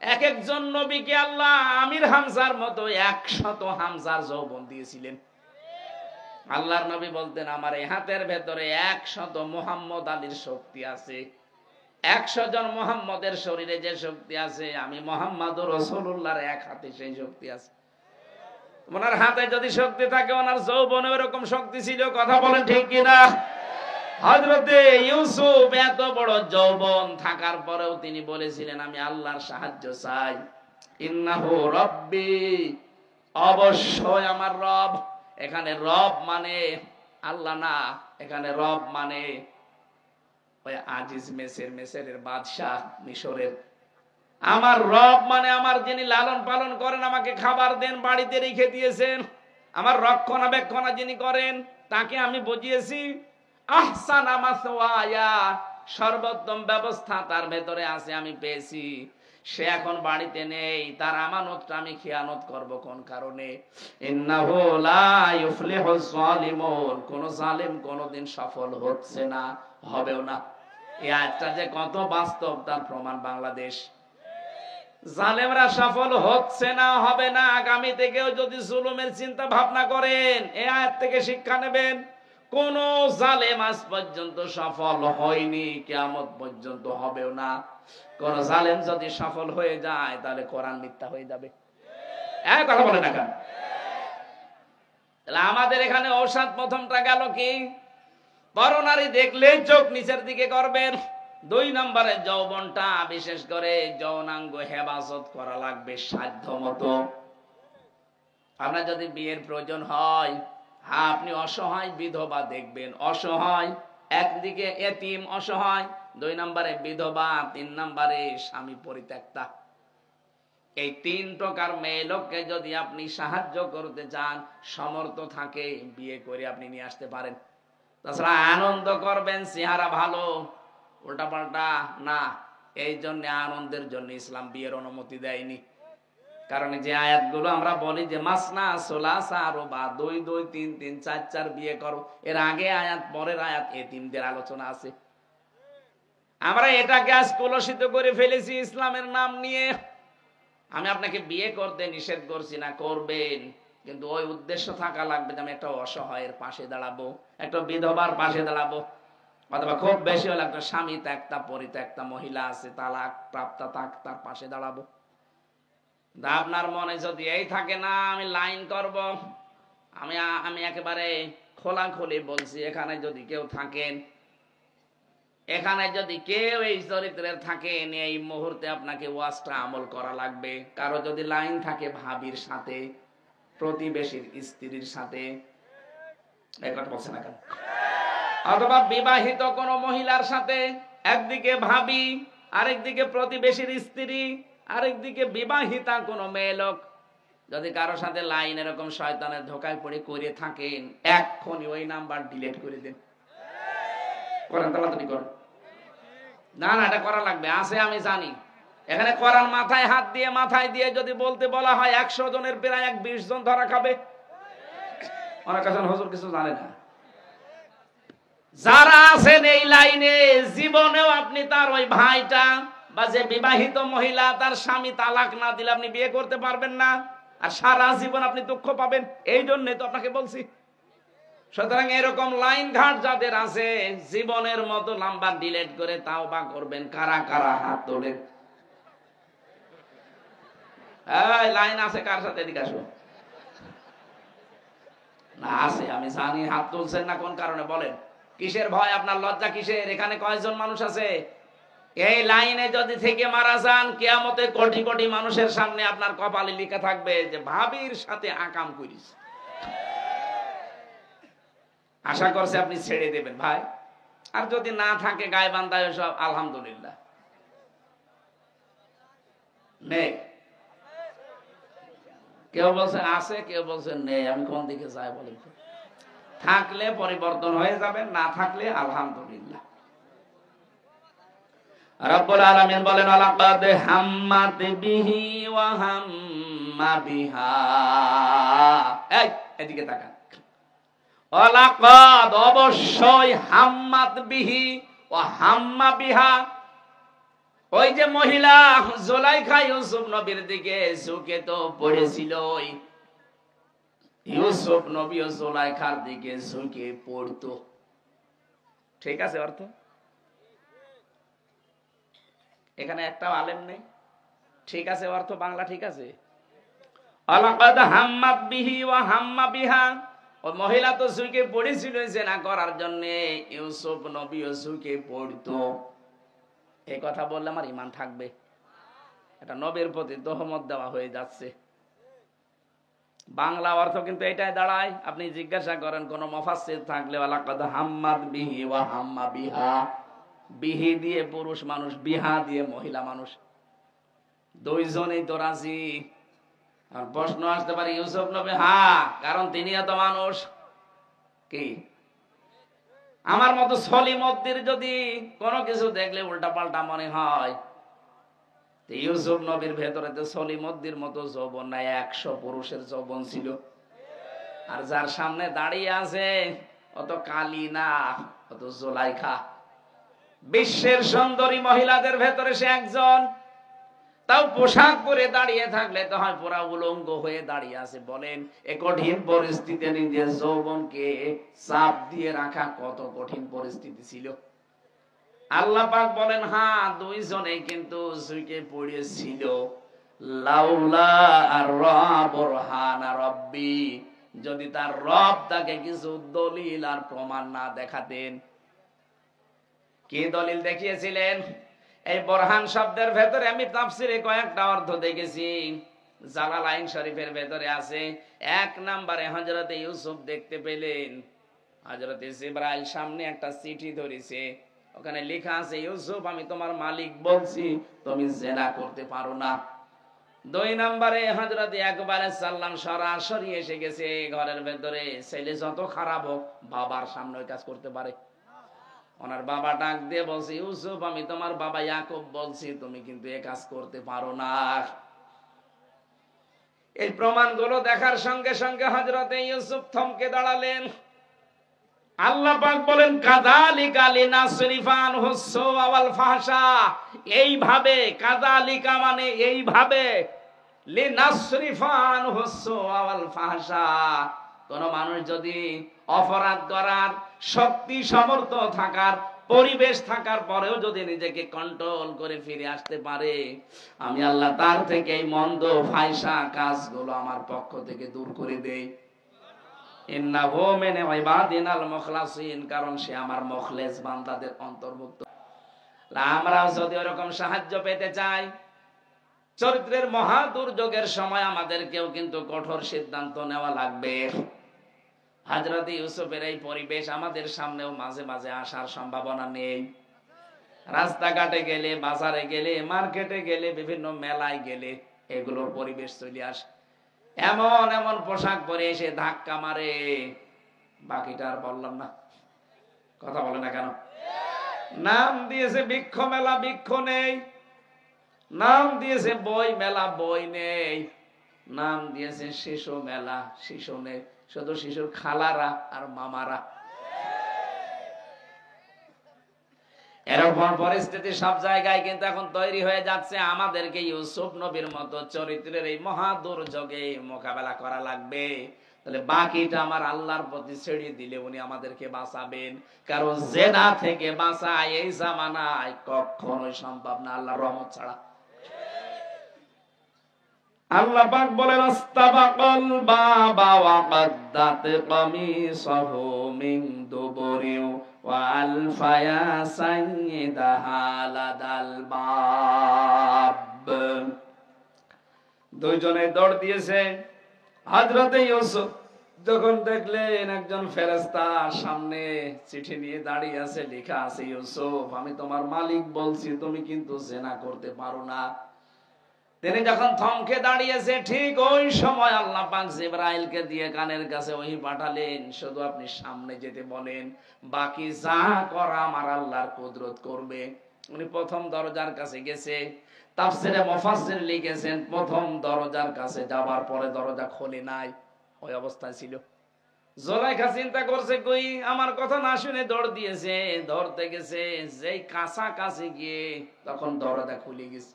এক একজন নবীকে আল্লাহ আমির হামজার মতো 100 হামজার যৌবন দিয়েছিলেন। আল্লাহর নবী বলতেন, আমার এই হাতের ভেতরে 100 মুহাম্মদ আলীর শক্তি আছে। 100 জন মুহাম্মদের শরীরে যে শক্তি আছে, আমি মুহাম্মদুর রাসূলুল্লাহর এক হাতে সেই শক্তি আছে। ওনার হাতে যদি শক্তি থাকে, ওনার যৌবনে এরকম শক্তি ছিল। কথা বলেন ঠিক কিনা? হযরতে ইউসুফ এত বড় যৌবন থাকার পরেও তিনি বলেছিলেন, আমি আল্লাহর সাহায্য চাই। ইন্নাহু রাব্বি, অবশ্যই আমার রব। এখানে রব মানে আল্লাহ না, এখানে রব মানে ওই আজিজ মেসরের বাদশাহ মিশরের। আমার রব মানে আমার যিনি লালন পালন করেন, আমাকে খাবার দেন, বাড়িতে রেখে দিয়েছেন, আমার রক্ষণাবেক্ষণ যিনি করেন তাকে আমি বুঝিয়েছি। আহসানা মাসওয়ায়া, সর্বোত্তম ব্যবস্থা তার ভেতরে আছে, আমি পেয়েছি। সে এখন বাড়িতে নেই, তার আমানতটা আমি খেয়ানত করব কোন কারণে? ইন্নাহু লা ইউফলিহুজ যালিমুন, কোন জালিম কোনদিন সফল হচ্ছে না, হবেও না। এই আয়াতটা যে কত বাস্তব তার প্রমাণ বাংলাদেশ। জালেমরা সফল হচ্ছে না, হবে না। আগামী থেকেও যদি জুলুমের চিন্তা ভাবনা করেন, এই আয়াত থেকে শিক্ষা নেবেন। কোন জালেম আজ পর্যন্ত সফল হয়নি, কিয়ামত পর্যন্ত হবেও না। কোন জালেম যদি সফল হয়ে যায়, তাহলে কোরআন মিথ্যা হয়ে যাবে। এক কথা বলে না কেন? তাহলে আমাদের এখানে ঔষধ প্রথমটা গেল কি? বড় নারী দেখলে চোখ নিচের দিকে করবেন। 2 নম্বরে যৌবনটা, বিশেষ করে যৌনাঙ্গ হেফাজত করা লাগবে সাধ্য মতো। আপনার যদি বিয়ের প্রয়োজন হয়, হ্যাঁ, আপনি অসহায় বিধবা দেখবেন, অসহায়, একদিকে এতিম অসহায়, 2 নম্বরে বিধবা, 3 নম্বরে স্বামী পরিত্যক্তা। এই 3 প্রকার মেয়ে লোককে যদি আপনি সাহায্য করতে চান, সমর্থ থাকে, বিয়ে করে আপনি নিয়ে আসতে পারেন। তাছাড়া আনন্দ করবেন, চেহারা ভালো, উল্টা পাল্টা না। এই জন্য আনন্দের জন্য ইসলাম বিয়ের অনুমতি দেয়নি। কারণ যে আয়াতগুলো আমরা বলি যে মাসনা সুলাসা রুবা, 2 2 3 3 4 4 বিয়ে করো, এর আগে আয়াত পরের আয়াত এতিমদের আলোচনা আছে। আমরা এটাকে আজ কলুষিত করে ফেলেছি ইসলামের নাম নিয়ে। আমি আপনাকে বিয়ে করতে নিষেধ করছি না, করবেন, কিন্তু ওই উদ্দেশ্য থাকা লাগবে যে আমি একটা অসহায়ের পাশে দাঁড়াবো, একটা বিধবার পাশে দাঁড়াবো। অথবা খুব বেশি হলে একটা স্বামী ত্যাক্তা পরিত্যক্তা মহিলা আছে, তালাক প্রাপ্তা, তার পাশে দাঁড়াবো। আপনার মনে যদি এই থাকে না আমি লাইন করব, আমি একেবারে খোলাখুলি বলছি, এখানে যদি কেউ থাকেন, এখানে যদি কেউ এই চরিত্রের থাকেন, এই মুহূর্তে আপনাকে ওয়াজটা আমল করা লাগবে। কারো যদি লাইন থাকে ভাবির সাথে, প্রতিবেশীর স্ত্রীর সাথে, একথা বলছে না কেন, অথবা বিবাহিত কোন মহিলার সাথে, একদিকে ভাবি, আরেকদিকে প্রতিবেশীর স্ত্রী, আরেকদিকে বিবাহিতা কোন মেয়ে লোক, যদি কারো সাথে লাইন এরকম শয়তানের ধোকায় পড়ে করে থাকেন, এক্ষুনি ওই নাম্বার ডিলিট করে দেন। করেন, তাড়াতাড়ি করেন। না না, এটা করা লাগবে, আছে আমি জানি। এখানে কোরআন মাথায় হাত দিয়ে মাথায় দিয়ে যদি বলতে বলা হয় 100 জনের প্রায় 20 জন ধরা খাবে। অনেক কাছে হুজুর কিছু জানে না। যারা আছেন এই লাইনে, জীবনেও আপনি তার ওই ভাইটা বা যে বিবাহিত মহিলা, তার স্বামী তালাক না দিলে আপনি বিয়ে করতে পারবেন না, আর সারা জীবন আপনি দুঃখ পাবেন। এই জন্য তো আপনাকে বলছি। সুতরাং এরকম লাইন ঘাট যাদের আছে, জীবনের মতো নাম্বার ডিলিট করে তাওবা করবেন। কারা কারা হাত তোলেন? এই লাইন আছে কার সাথে? এদিকে আসো। না আছে, আমি জানি। হাত তুলছেন না কোন কারণে বলেন? কিসের ভয়? আপনার লজ্জা কিসের? এখানে কয়জন মানুষ আছে? এই লাইনে যদি থেকে মারা যান, কিয়ামতে কোটি কোটি মানুষের সামনে আপনার কপালে লেখা থাকবে যে ভাবির সাথে আকাম করিস। আশা করছে আপনি ছেড়ে দেবেন ভাই। আর যদি না থাকে গায়বান্ধায় সব আলহামদুলিল্লাহ নেই। কেউ বলছে আছে, কেউ বলছে নেই। আমি কোন দিকে যাই বলেন? থাকলে পরিবর্তন হয়ে যাবে, না থাকলে আলহামদুলিল্লাহ। রব্বুল আলামিন বলেন লাকাদ হাম্মাত বিহি ওয়া হাম্মা বিহা। এই এদিকে তাকান। লাকাদ অবশ্যই, হাম্মাত বিহি ওয়া হাম্মা বিহা। ওই যে মহিলা জুলাইখা ইউসুফ নবীর দিকে ঝুঁকে তো পড়েছিল, ইউসুফ নবী ও জুলাইখার দিকে ঝুঁকে পড়তো। ঠিক আছে অর্থ? এখানে একটাও আলেম নেই। ঠিক আছে অর্থ বাংলা ঠিক আছে? লাকাদ হাম্মাত বিহি ওয়া হাম্মা বিহা। ওই মহিলা তো ঝুঁকে পড়েছিল জিনা করার জন্য, ইউসুফ নবীও ঝুঁকে পড়তো। এই কথা বললে আমার ঈমান থাকবে? এটা নবীর প্রতি তোহমত দেওয়া হয়ে যাচ্ছে। বাংলা অর্থ কিন্তু এটাই দাঁড়ায়। আপনি জিজ্ঞাসা করেন কোন মুফাসসির থাকলে, লাকাদ হাম্মাত বিহি ওয়া হাম্মা বিহা। বিহি দিয়ে পুরুষ মানুষ, বিহা দিয়ে মহিলা মানুষ, দুইজনেই তো রাজি। আর প্রশ্ন আসতে পারে ইউসুফ নবী, হ্যাঁ, কারণ তিনিও তো মানুষ। কি আমার মতো সলিমদ্দির যদি কোনো কিছু দেখলে উল্টা পাল্টা মনে হয়, ইউসুফ নবীর ভেতরে তো সলিমদ্দির মতো যৌবন নাই, 100 পুরুষের যৌবন ছিল। আর যার সামনে দাঁড়িয়ে আছে অত কালি না, অত জুলাইখা। বিশ্বের সুন্দরী মহিলাদের ভেতরে সে একজন। তাও পোশাক পরে দাঁড়িয়ে থাকলে তো হয় পুরা উলঙ্গ হয়ে দাঁড়িয়ে আছে। বলেন এ কঠিন পরিস্থিতি নিজের যৌবনকে চাপ দিয়ে রাখা কত কঠিন পরিস্থিতি ছিল। আল্লাহ পাক বলেন, হ্যাঁ, দুইজনেই কিন্তু ঝুঁকে পড়েছিল। লাউলা আর বুরহানা রাব্বি, যদি তার রব তাকে কিছু দলিল আর প্রমাণ না দেখাতেন। কি দলিল দেখিয়েছিলেন? এই বুরহান শব্দের ভেতরে আমি তাফসিরে কয়েকটা অর্থ দেখেছি। জালালাইন শরীফের ভেতরে আছে, 1 নম্বরে হযরত ইউসুফ দেখতে পেলেন হযরত জিবরাইল সামনে একটা চিঠি ধরেছে, ওখানে লেখা আছে, ইউসুফ আমি তোমার মালিক বলছি তুমি জিনা করতে পারো না। 2 নম্বরে হযরত ইয়াকুব আলাইহিস সালাম সরাসরি এসে গেছে ঘরের ভেতরে। ছেলে যত খারাপ হোক বাবার সামনে ওই কাজ করতে পারে। ওনার বাবা ডাক দিয়ে বলছে, ইউসুফ আমি তোমার বাবা ইয়াকুব বলছি তুমি কিন্তু এই কাজ করতে পারো না। এই প্রমাণগুলো দেখার সঙ্গে সঙ্গে হযরত ইউসুফ থমকে দাঁড়ালেন। আল্লাহ পাক বলেন, কাযালিকা লিনাসরিফা আনহু সুআ ওয়াল ফাহশা। এইভাবে, কাযালিকা মানে এইভাবে, লিনাসরিফা আনহু সুআ ওয়াল ফাহশা। কোন মানুষ যদি অপরাধ করার শক্তি সামর্থ্য থাকার পরিবেশ থাকার পরেও যদি নিজেকে কন্ট্রোল করে ফিরে আসতে পারে, আমি আল্লাহ তার থেকে এই মন্দ ফায়সা কাজগুলো আমার পক্ষ থেকে দূর করে দেই। ইন্নাহু মিন ইবাদিনাল মুখলাসিন, কারণ সে আমার মুখলেস বান্দাদের অন্তর্ভুক্ত। আমরাও যদি এরকম সাহায্য পেতে চাই, চরিত্রের মহা দুর্যোগের সময় আমাদেরকেও কিন্তু কঠোর সিদ্ধান্ত নেওয়া লাগবে। হযরত ইউসুফের এই পরিবেশ আমাদের সামনেও মাঝে মাঝে আসার সম্ভাবনা নেই। রাস্তাঘাটে গেলে, বাজারে গেলে, মার্কেটে গেলে, বিভিন্ন মেলায় গেলে এগুলোর পরিবেশ চলে আসে। এমন এমন পোশাক পরে এসে ধাক্কা মারে, বাকিটা আর বললাম না। কথা বলে না কেন? নাম দিয়েছে বৃক্ষ মেলা, বৃক্ষ নেই। নাম দিয়েছে বই মেলা, বই নেই। নাম দিয়েছে শিশু মেলা, শিশু নেই। শুধু শিশুর খালারা আর মামারা। এরকম পরিস্থিতি সব জায়গায় কিন্তু এখন তৈরি হয়ে যাচ্ছে। আমাদেরকে ইউসুফ নবীর মতো চরিত্রের এই মহা দুর্যোগে মোকাবেলা করা লাগবে। তাহলে বাকিটা আমার আল্লাহর প্রতি ছেড়ে দিলে উনি আমাদেরকে বাঁচাবেন। কারণ জেনা থেকে বাঁচা এই জামানায় কখনোই সম্ভব না আল্লাহর রহমত ছাড়া। আল্লাহ পাক বলেন, আস্তাবাকাল বাবা ওয়া কাদ্দাত কামিসাহু মিন দুবুরি ওয়া আলফায়া সাইয়্যিদাহা লাদাল বাব। দুইজনে দৌড় দিয়েছে। হযরত ইউসুফ যখন দেখলেন একজন ফেরেশতা সামনে চিঠি নিয়ে দাঁড়িয়ে আছে, লেখা আছে, ইউসুফ আমি তোমার মালিক বলছি, তুমি কিন্তু জিনা করতে পারো না। তিনি যখন থমকে দাঁড়িয়েছে, ঠিক ওই সময় আল্লাহ পাক জিবরাইলকে দিয়ে কানের কাছে ওহী পাঠালেন, শুধু আপনি সামনে যেতে বলেন, বাকি যা করা আমার আল্লাহর কুদরত করবে। উনি প্রথম দরজার কাছে গেছে। তাফসীরে মুফাসসির লিখেছেন, প্রথম দরজার কাছে যাওয়ার পরে দরজা খোলে নাই, ওই অবস্থায় ছিল। জুলাইখা চিন্তা করছে, কই আমার কথা না শুনে দৌড় দিয়েছে, ধরতে গেছে, যেই কাছাকাছি গিয়ে তখন দরজা খুলে গেছে।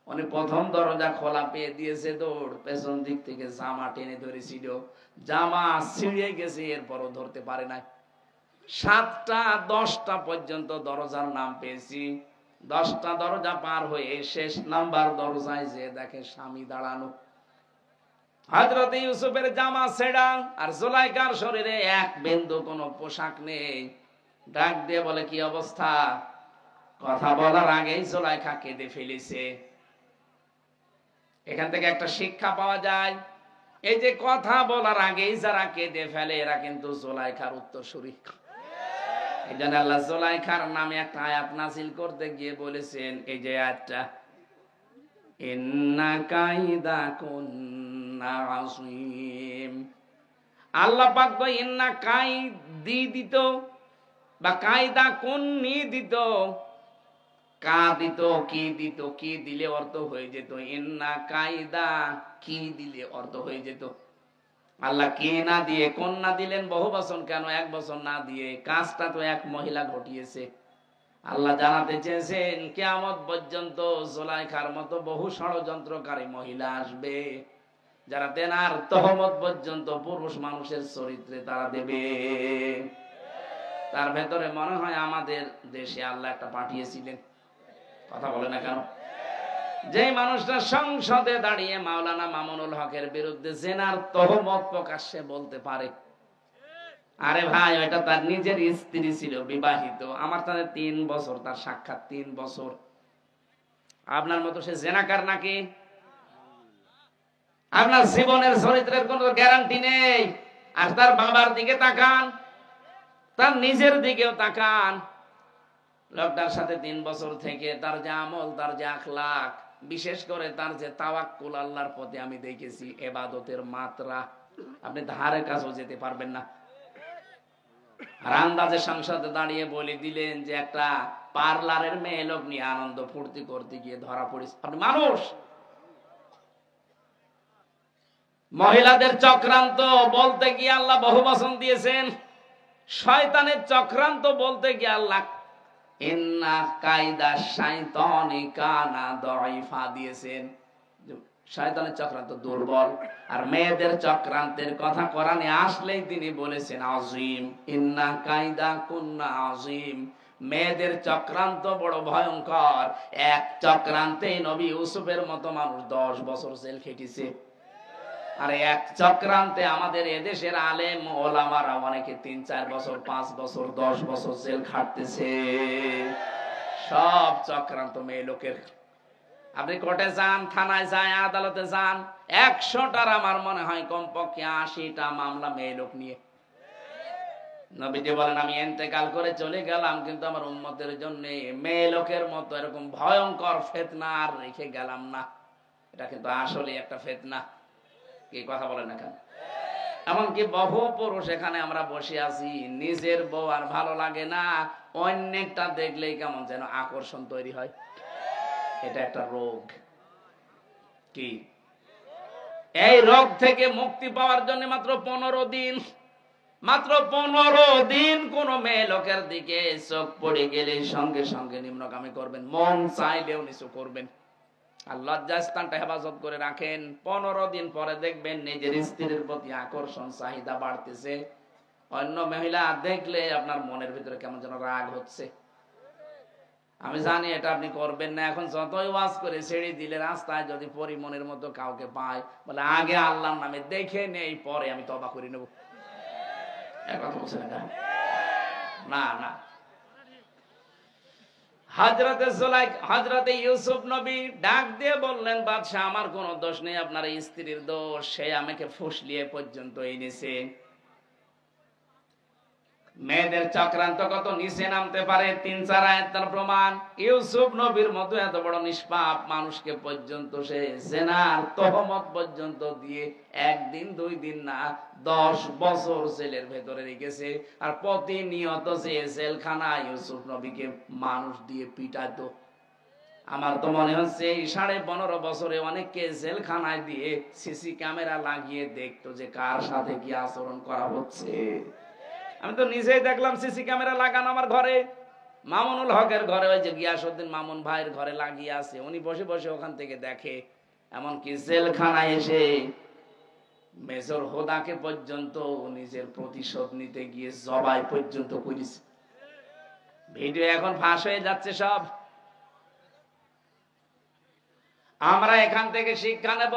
উনি প্রথম দরজা খোলা পেয়ে দিয়েছে, দৌড়। পেছন দিক থেকে জামা টেনে ধরেছিল, জামা ছিঁড়ে গেছে, এরপরও ধরতে পারে নাই। 7টা 10টা পর্যন্ত দরজার নাম পেয়েছি। 10টা দরজা পার হয়ে শেষ নাম্বার দরজায় যে দেখে স্বামী দাঁড়ানো। হযরত ইউসুফের জামা ছেঁড়া, আর জুলাইখার শরীরে এক বিন্দু কোনো পোশাক নেই। ডাক দিয়ে বলে, কি অবস্থা? কথা বলার আগেই জুলাইখা কেঁদে ফেলেছে। এখান থেকে একটা শিক্ষা পাওয়া যায়, এই যে কথা বলার আগেই যারা কেঁদে ফেলে এরা কিন্তু জুলাইখার উত্তরসূরি। এই জন্য আল্লাহ জুলাইখার নামে একটা আয়াত নাযিল করতে গিয়ে বলেছেন, এই যে আয়াতটা, ইন্না কাইদা কুন্না আযীম। আল্লাহ পাক তো ইন্না কাইদি দিত বা কায়দা কুন্নি দিত, কা দিত, কি দিত, কি দিলে অর্থ হয়ে যেত ইন্না কায়দা, কি দিলে অর্থ হয়ে যেত। আল্লাহ কে না দিয়ে কোন না দিলেন বহু বচন কেন, এক বচন না দিয়ে? কাজটা তো এক মহিলা ঘটিয়েছে। আল্লাহ জানাতে চেয়েছেন কিয়ামত পর্যন্ত জুলাইখার মতো বহু ষড়যন্ত্রকারী মহিলা আসবে, যারা তেনার তহমত পর্যন্ত পুরুষ মানুষের চরিত্রে তারা দেবে। তার ভেতরে মনে হয় আমাদের দেশে আল্লাহ একটা পাঠিয়েছিলেন। কথা বলে না কেন? যে মানুষটা সংসদে দাঁড়িয়ে মাওলানা মামুনুল হকের বিরুদ্ধে জেনার তহমত প্রকাশ্যে বলতে পারে, আরে ভাই ওটা তার নিজের স্ত্রী ছিল, বিবাহিত, আমার তাদের 3 বছর তার সাক্ষাৎ, 3 বছর। আপনার মতো সে জেনাকার নাকি? আপনার জীবনের চরিত্রের কোনো গ্যারান্টি নেই। আর তার বাবার দিকে তাকান, তার নিজের দিকেও তাকান। লোকটার সাথে 3 বছর থেকে তার যে আমল, তার যে আখলাক, বিশেষ করে তার যে তাওয়াক্কুল আল্লাহর প্রতি আমি দেখেছি, ইবাদতের মাত্রা, আপনি ধারে কাছেও যেতে পারবেন না। আর আন্দাজে সংসদে দাঁড়িয়ে বলে দিলেন যে একটা পার্লারের মেয়ে লোক নিয়ে আনন্দ ফুর্তি করতে গিয়ে ধরা পড়েছে। আপনি মানুষ? মহিলাদের চক্রান্ত বলতে গিয়ে আল্লাহ বহু বচন দিয়েছেন। শয়তানের চক্রান্ত বলতে গিয়ে আল্লাহ ইন্না কায়দা শাইতানি কানা দাইফা দিয়েছেন। শয়তানের চক্রান্ত দুর্বল। আর মেয়েদের চক্রান্তের কথা কোরআনে আসলেই তিনি বলেছেন আযীম, ইন্না কাইদা কুন্না আযীম। মেয়েদের চক্রান্ত বড় ভয়ঙ্কর। এক চক্রান্তেই নবী ইউসুফের মতো মানুষ 10 বছর জেল খেটেছে। আর এক চক্রান্তে আমাদের এদেশের আলেম ওলামারা অনেকে 3-4 বছর, 5 বছর, 10 বছর জেল খাটতেছে। সব চক্রান্ত মেয়ে লোকের। আপনি কোর্টে যান, থানায় যান, আদালতে যান, 100টার আমার মনে হয় কমপক্ষে 80টা মামলা মেয়ে লোক নিয়ে। নবীজি বলেন আমি ইন্তেকাল করে চলে গেলাম, কিন্তু আমার উম্মতের জন্য মেয়ে লোকের মতো এরকম ভয়ঙ্কর ফিতনা আর রেখে গেলাম না। এটা কিন্তু আসলে একটা ফিতনা। কি কথা বলেন না কেন? এমনকি বহু পুরুষ এখানে আমরা বসে আছি, নিজের বউ আর ভালো লাগে না, অন্যেরটা দেখলেই কেমন যেন আকর্ষণ তৈরি হয়। এটা একটা রোগ। কি? এই রোগ থেকে মুক্তি পাওয়ার জন্য মাত্র 15 দিন, মাত্র 15 দিন কোন মেয়ে লোকের দিকে চোখ পড়ে গেলে সঙ্গে সঙ্গে নিম্নগামী করবেন, মন চাইলেও নিচু করবেন। আর লজ্জাস্থানটা হেফাজত করে রাখেন। 15 দিন পরে দেখবেন নিজের স্ত্রীর প্রতি আকর্ষণ, চাহিদা বাড়তেছে। অন্য মহিলা দেখলে আপনার মনের ভিতরে কেমন যেন রাগ হচ্ছে। আমি জানি এটা আপনি করবেন না। এখন যতই ওয়াজ করে ছেড়ে দিলে রাস্তায় যদি পরিমনের মতো কাউকে পায়, বলে আগে আল্লাহর নামে দেখে নেই, পরে আমি তওবা করে নেব। কথা বলছেন না? না। হযরতে ইউসুফ নবী ডাক দিয়ে বললেন, বাদশাহ আমার কোনো দোষ নেই, আপনার স্ত্রীর দোষ। সে আমাকে ফুসলিয়ে পর্যন্ত এনেছে। মেয়েদের চক্রান্ত কত নিচে নামতে পারে 3-4 আয়াত তার প্রমাণ। ইউসুফ নবীর মতো এত বড় নিষ্পাপ মানুষকে পর্যন্ত সে জিনার তহমত পর্যন্ত দিয়ে 1 দিন 2 দিন না 10 বছর জেলের ভেতরে রেখেছে। আর প্রতিনিয়ত যে জেলখানা ইউসুফ নবীকে মানুষ দিয়ে পিটাতো। আমার তো মনে হচ্ছে এই 15.5 বছরে অনেককে জেলখানায় দিয়ে সিসি ক্যামেরা লাগিয়ে দেখতো যে কার সাথে কি আচরণ করা হচ্ছে। আমি তো নিজেই দেখলাম সিসি ক্যামেরা লাগানো আমার ঘরে, মামুনুল হকের ঘরে, ওই যে গিয়াসউদ্দিন মামুন ভাইয়ের ঘরে লাগিয়ে আছে। উনি বসে বসে ওখান থেকে দেখে। এমনকি জেলখানায় এসে মেজর হোদাকে পর্যন্ত নিজের প্রতিশোধ নিতে গিয়ে জবাই পর্যন্ত করেছে। ভিডিও এখন ফাঁস হয়ে যাচ্ছে সব। আমরা এখান থেকে শিক্ষা নেব।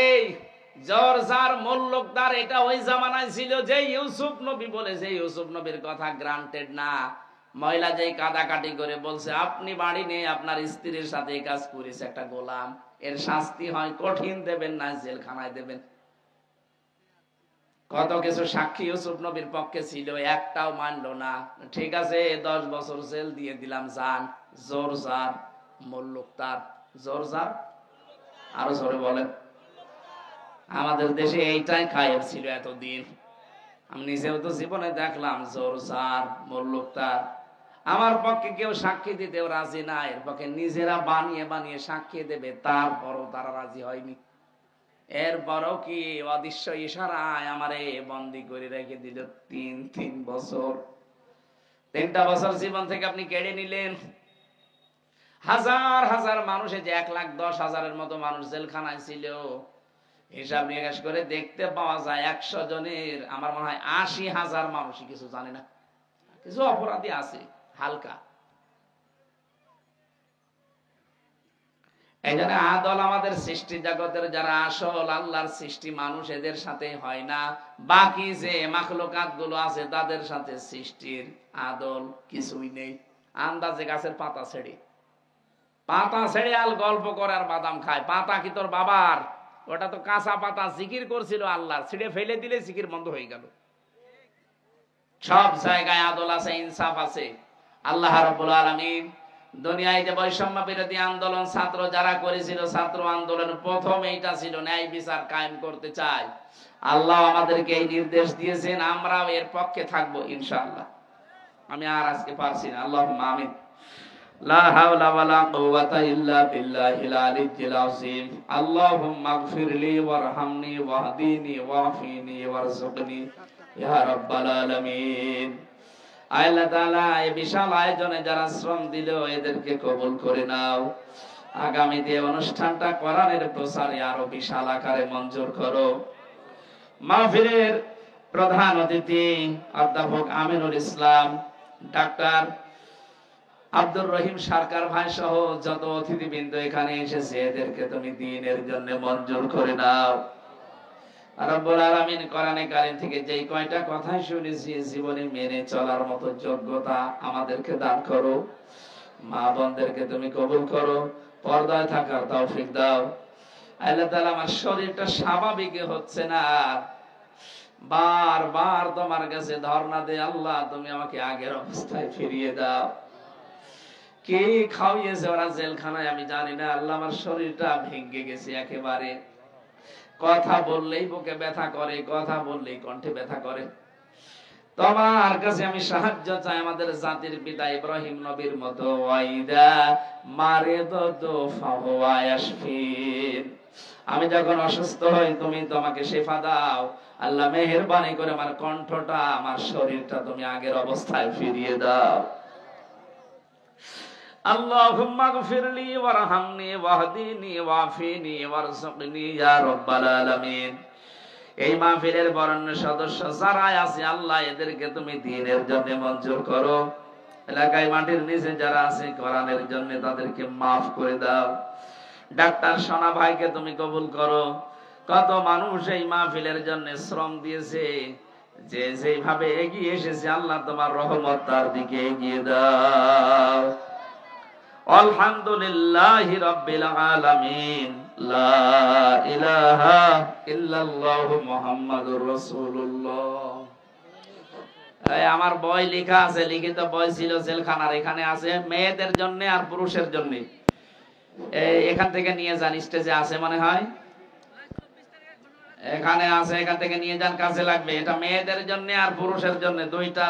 এই জোরজার মুল্লুকদার এটা ওই জামানায় ছিল যে ইউসুফ নবী বলেছে, ইউসুফ নবীর কথা গ্রান্টেড না। মহিলা যেই কাদাকাটি করে বলছে আপনি বাড়ি নেই, আপনার স্ত্রীর সাথে এই কাজ করেছে একটা গোলাম, এর শাস্তি হয় কঠিন দেবেন না জেলখানায় দেবেন। কত কিছু সাক্ষী ইউসুফ নবীর পক্ষে ছিল, একটাও মানলো না। ঠিক আছে 10 বছর জেল দিয়ে দিলাম, যান। জোরজার মুল্লুকদার, জোরজার আরো জোরে বলেন। আমাদের দেশে এইটাই খায়ের ছিল এতদিন। আমি নিজেও তো জীবনে দেখলাম জোরজার মুল্লুকদার। আমার পক্ষে কেউ সাক্ষী দিতেও রাজি না, এর পক্ষে নিজেরা বানিয়ে বানিয়ে সাক্ষী দেবে, তারপরও তারা রাজি হয়নি। এরপরও কি অদৃশ্য ইশারায় আমারে বন্দী করে রেখে দিল 3 বছর। 3টা বছর জীবন থেকে আপনি কেড়ে নিলেন। হাজার হাজার মানুষে যে 1,10,000-এর মতো মানুষ জেলখানায় ছিল, হিসাব নিকাশ করে দেখতে পাওয়া যায় 100 জনের আমার মনে হয় 80,000 মানুষই কিছু জানে না। কিছু অপরাধী আছে হালকা। এই জন্য আদল আমাদের সৃষ্টি জগতের যারা আসল আল্লাহর সৃষ্টি মানুষ, এদের সাথে হয় না। বাকি যে মাখলুকাত গুলো আছে তাদের সাথে সৃষ্টির আদল কিছুই নেই। আন্দাজে গাছের পাতা ছেড়ে আল গল্প করে আর বাদাম খায়। পাতা কি তোর বাবার? ওটা তো কাঁচা পাতা, জিকির করছিল আল্লাহ, ছিঁড়ে ফেলে দিলে জিকির বন্ধ হয়ে গেল। সব জায়গায় আদল আছে, ইনসাফ আছে। আল্লাহ রাব্বুল আলামিন দুনিয়ায় যে বৈষম্য বিরোধী আন্দোলন ছাত্র যারা করেছিল, ছাত্র আন্দোলন প্রথম এইটা ছিল ন্যায় বিচার কায়েম করতে চাই। আল্লাহ আমাদেরকে এই নির্দেশ দিয়েছেন, আমরাও এর পক্ষে থাকবো ইনশাআল্লাহ। আমি আর আজকে পারছি না। আল্লাহুম্মা আমিন। লা হাওলা ওয়ালা কুওয়াতা ইল্লা বিল্লাহিল আলিয়্যিল আযীম। আল্লাহুম্মা ইগফিরলি ওয়ারহামনি ওয়াহদিনি ওয়াফিনি ওয়ারযুকনি ইয়া রাব্বাল আলামিন। আল্লাহ তাআলা এই বিশাল আয়োজনে যারা শ্রম দিল এদেরকে কবুল করে নাও। আগামীতে অনুষ্ঠানটা কোরআনের প্রচারে আরো বিশাল আকারে মঞ্জুর করো। মাহফিলের প্রধান অতিথি অধ্যাপক আমিনুল ইসলাম, ডাক্তার আব্দুর রহিম সরকার ভাই সহ যত অতিথিবৃন্দ এখানে এসেছে, এদেরকে তুমি দ্বীনের জন্য মঞ্জুর করে দাও। রব্বুল আলামিন কোরআনে কারীম থেকে যেই কয়টা কথা শুনেছি জীবনে মেনে চলার মতো যোগ্যতা আমাদেরকে দান করো। মা বোনদেরকে তুমি কবুল করো, পর্দায় থাকার তৌফিক দাও। আল্লাহ তাআলা, আমার শরীরটা স্বাভাবিক হচ্ছে না, বারবার তোমার কাছে ধর্ণা দেই, আল্লাহ তুমি আমাকে আগের অবস্থায় ফিরিয়ে দাও। কে খাওয়িয়েছে ওরা জেলখানায় আমি জানি না, আল্লাহ আমার শরীরটা ভেঙে গেছে একেবারে। কথা বললেই বুকে ব্যথা করে, কথা বললেই কণ্ঠে ব্যথা করে। তোমার কাছে আমি সাহায্য চাই, আমাদের জাতির পিতা ইব্রাহিম নবীর মতো, ওয়াইদা মারিদতু ফাহুয়া ইয়াশফিন, আমি যখন অসুস্থ হই তুমি তোমাকে শিফা দাও। আল্লাহ মেহেরবানি করে আমার কণ্ঠটা, আমার শরীরটা তুমি আগের অবস্থায় ফিরিয়ে দাও। আল্লাহুম্মা গফিরলি ওয়ারহামনি ওয়াহদিনি ওয়াফিনি ওয়ারযুকনি ইয়া রাব্বাল আলামিন। এই মাহফিলের বরেণ্য সদস্য যারা আছে আল্লাহ এদেরকে তুমি দ্বীনের জন্য মঞ্জুর করো। এলাকায় মাটির নিচে যারা আছে কোরআনের জন্য তাদেরকে মাফ করে দাও। ডাক্তার সোনা ভাইকে তুমি কবুল করো। কত মানুষ এই মাহফিলের জন্য শ্রম দিয়েছে, যে যেভাবে এগিয়ে এসেছে আল্লাহ তোমার রহমত তার দিকে এগিয়ে দাও। আলহামদুলিল্লাহি রাব্বিল আলামিন, লা ইলাহা ইল্লাল্লাহু মুহাম্মাদুর রাসূলুল্লাহ। আমার বই লেখা আছে, লিখিত বই ছিল জেলখানার, এখানে আছে মেয়েদের জন্য আর পুরুষের জন্য। এখান থেকে নিয়ে যান, স্টেজে আছে মনে হয়, এখানে আছে, এখান থেকে নিয়ে যান, কাজে লাগবে। এটা মেয়েদের জন্য আর পুরুষের জন্য দুইটা।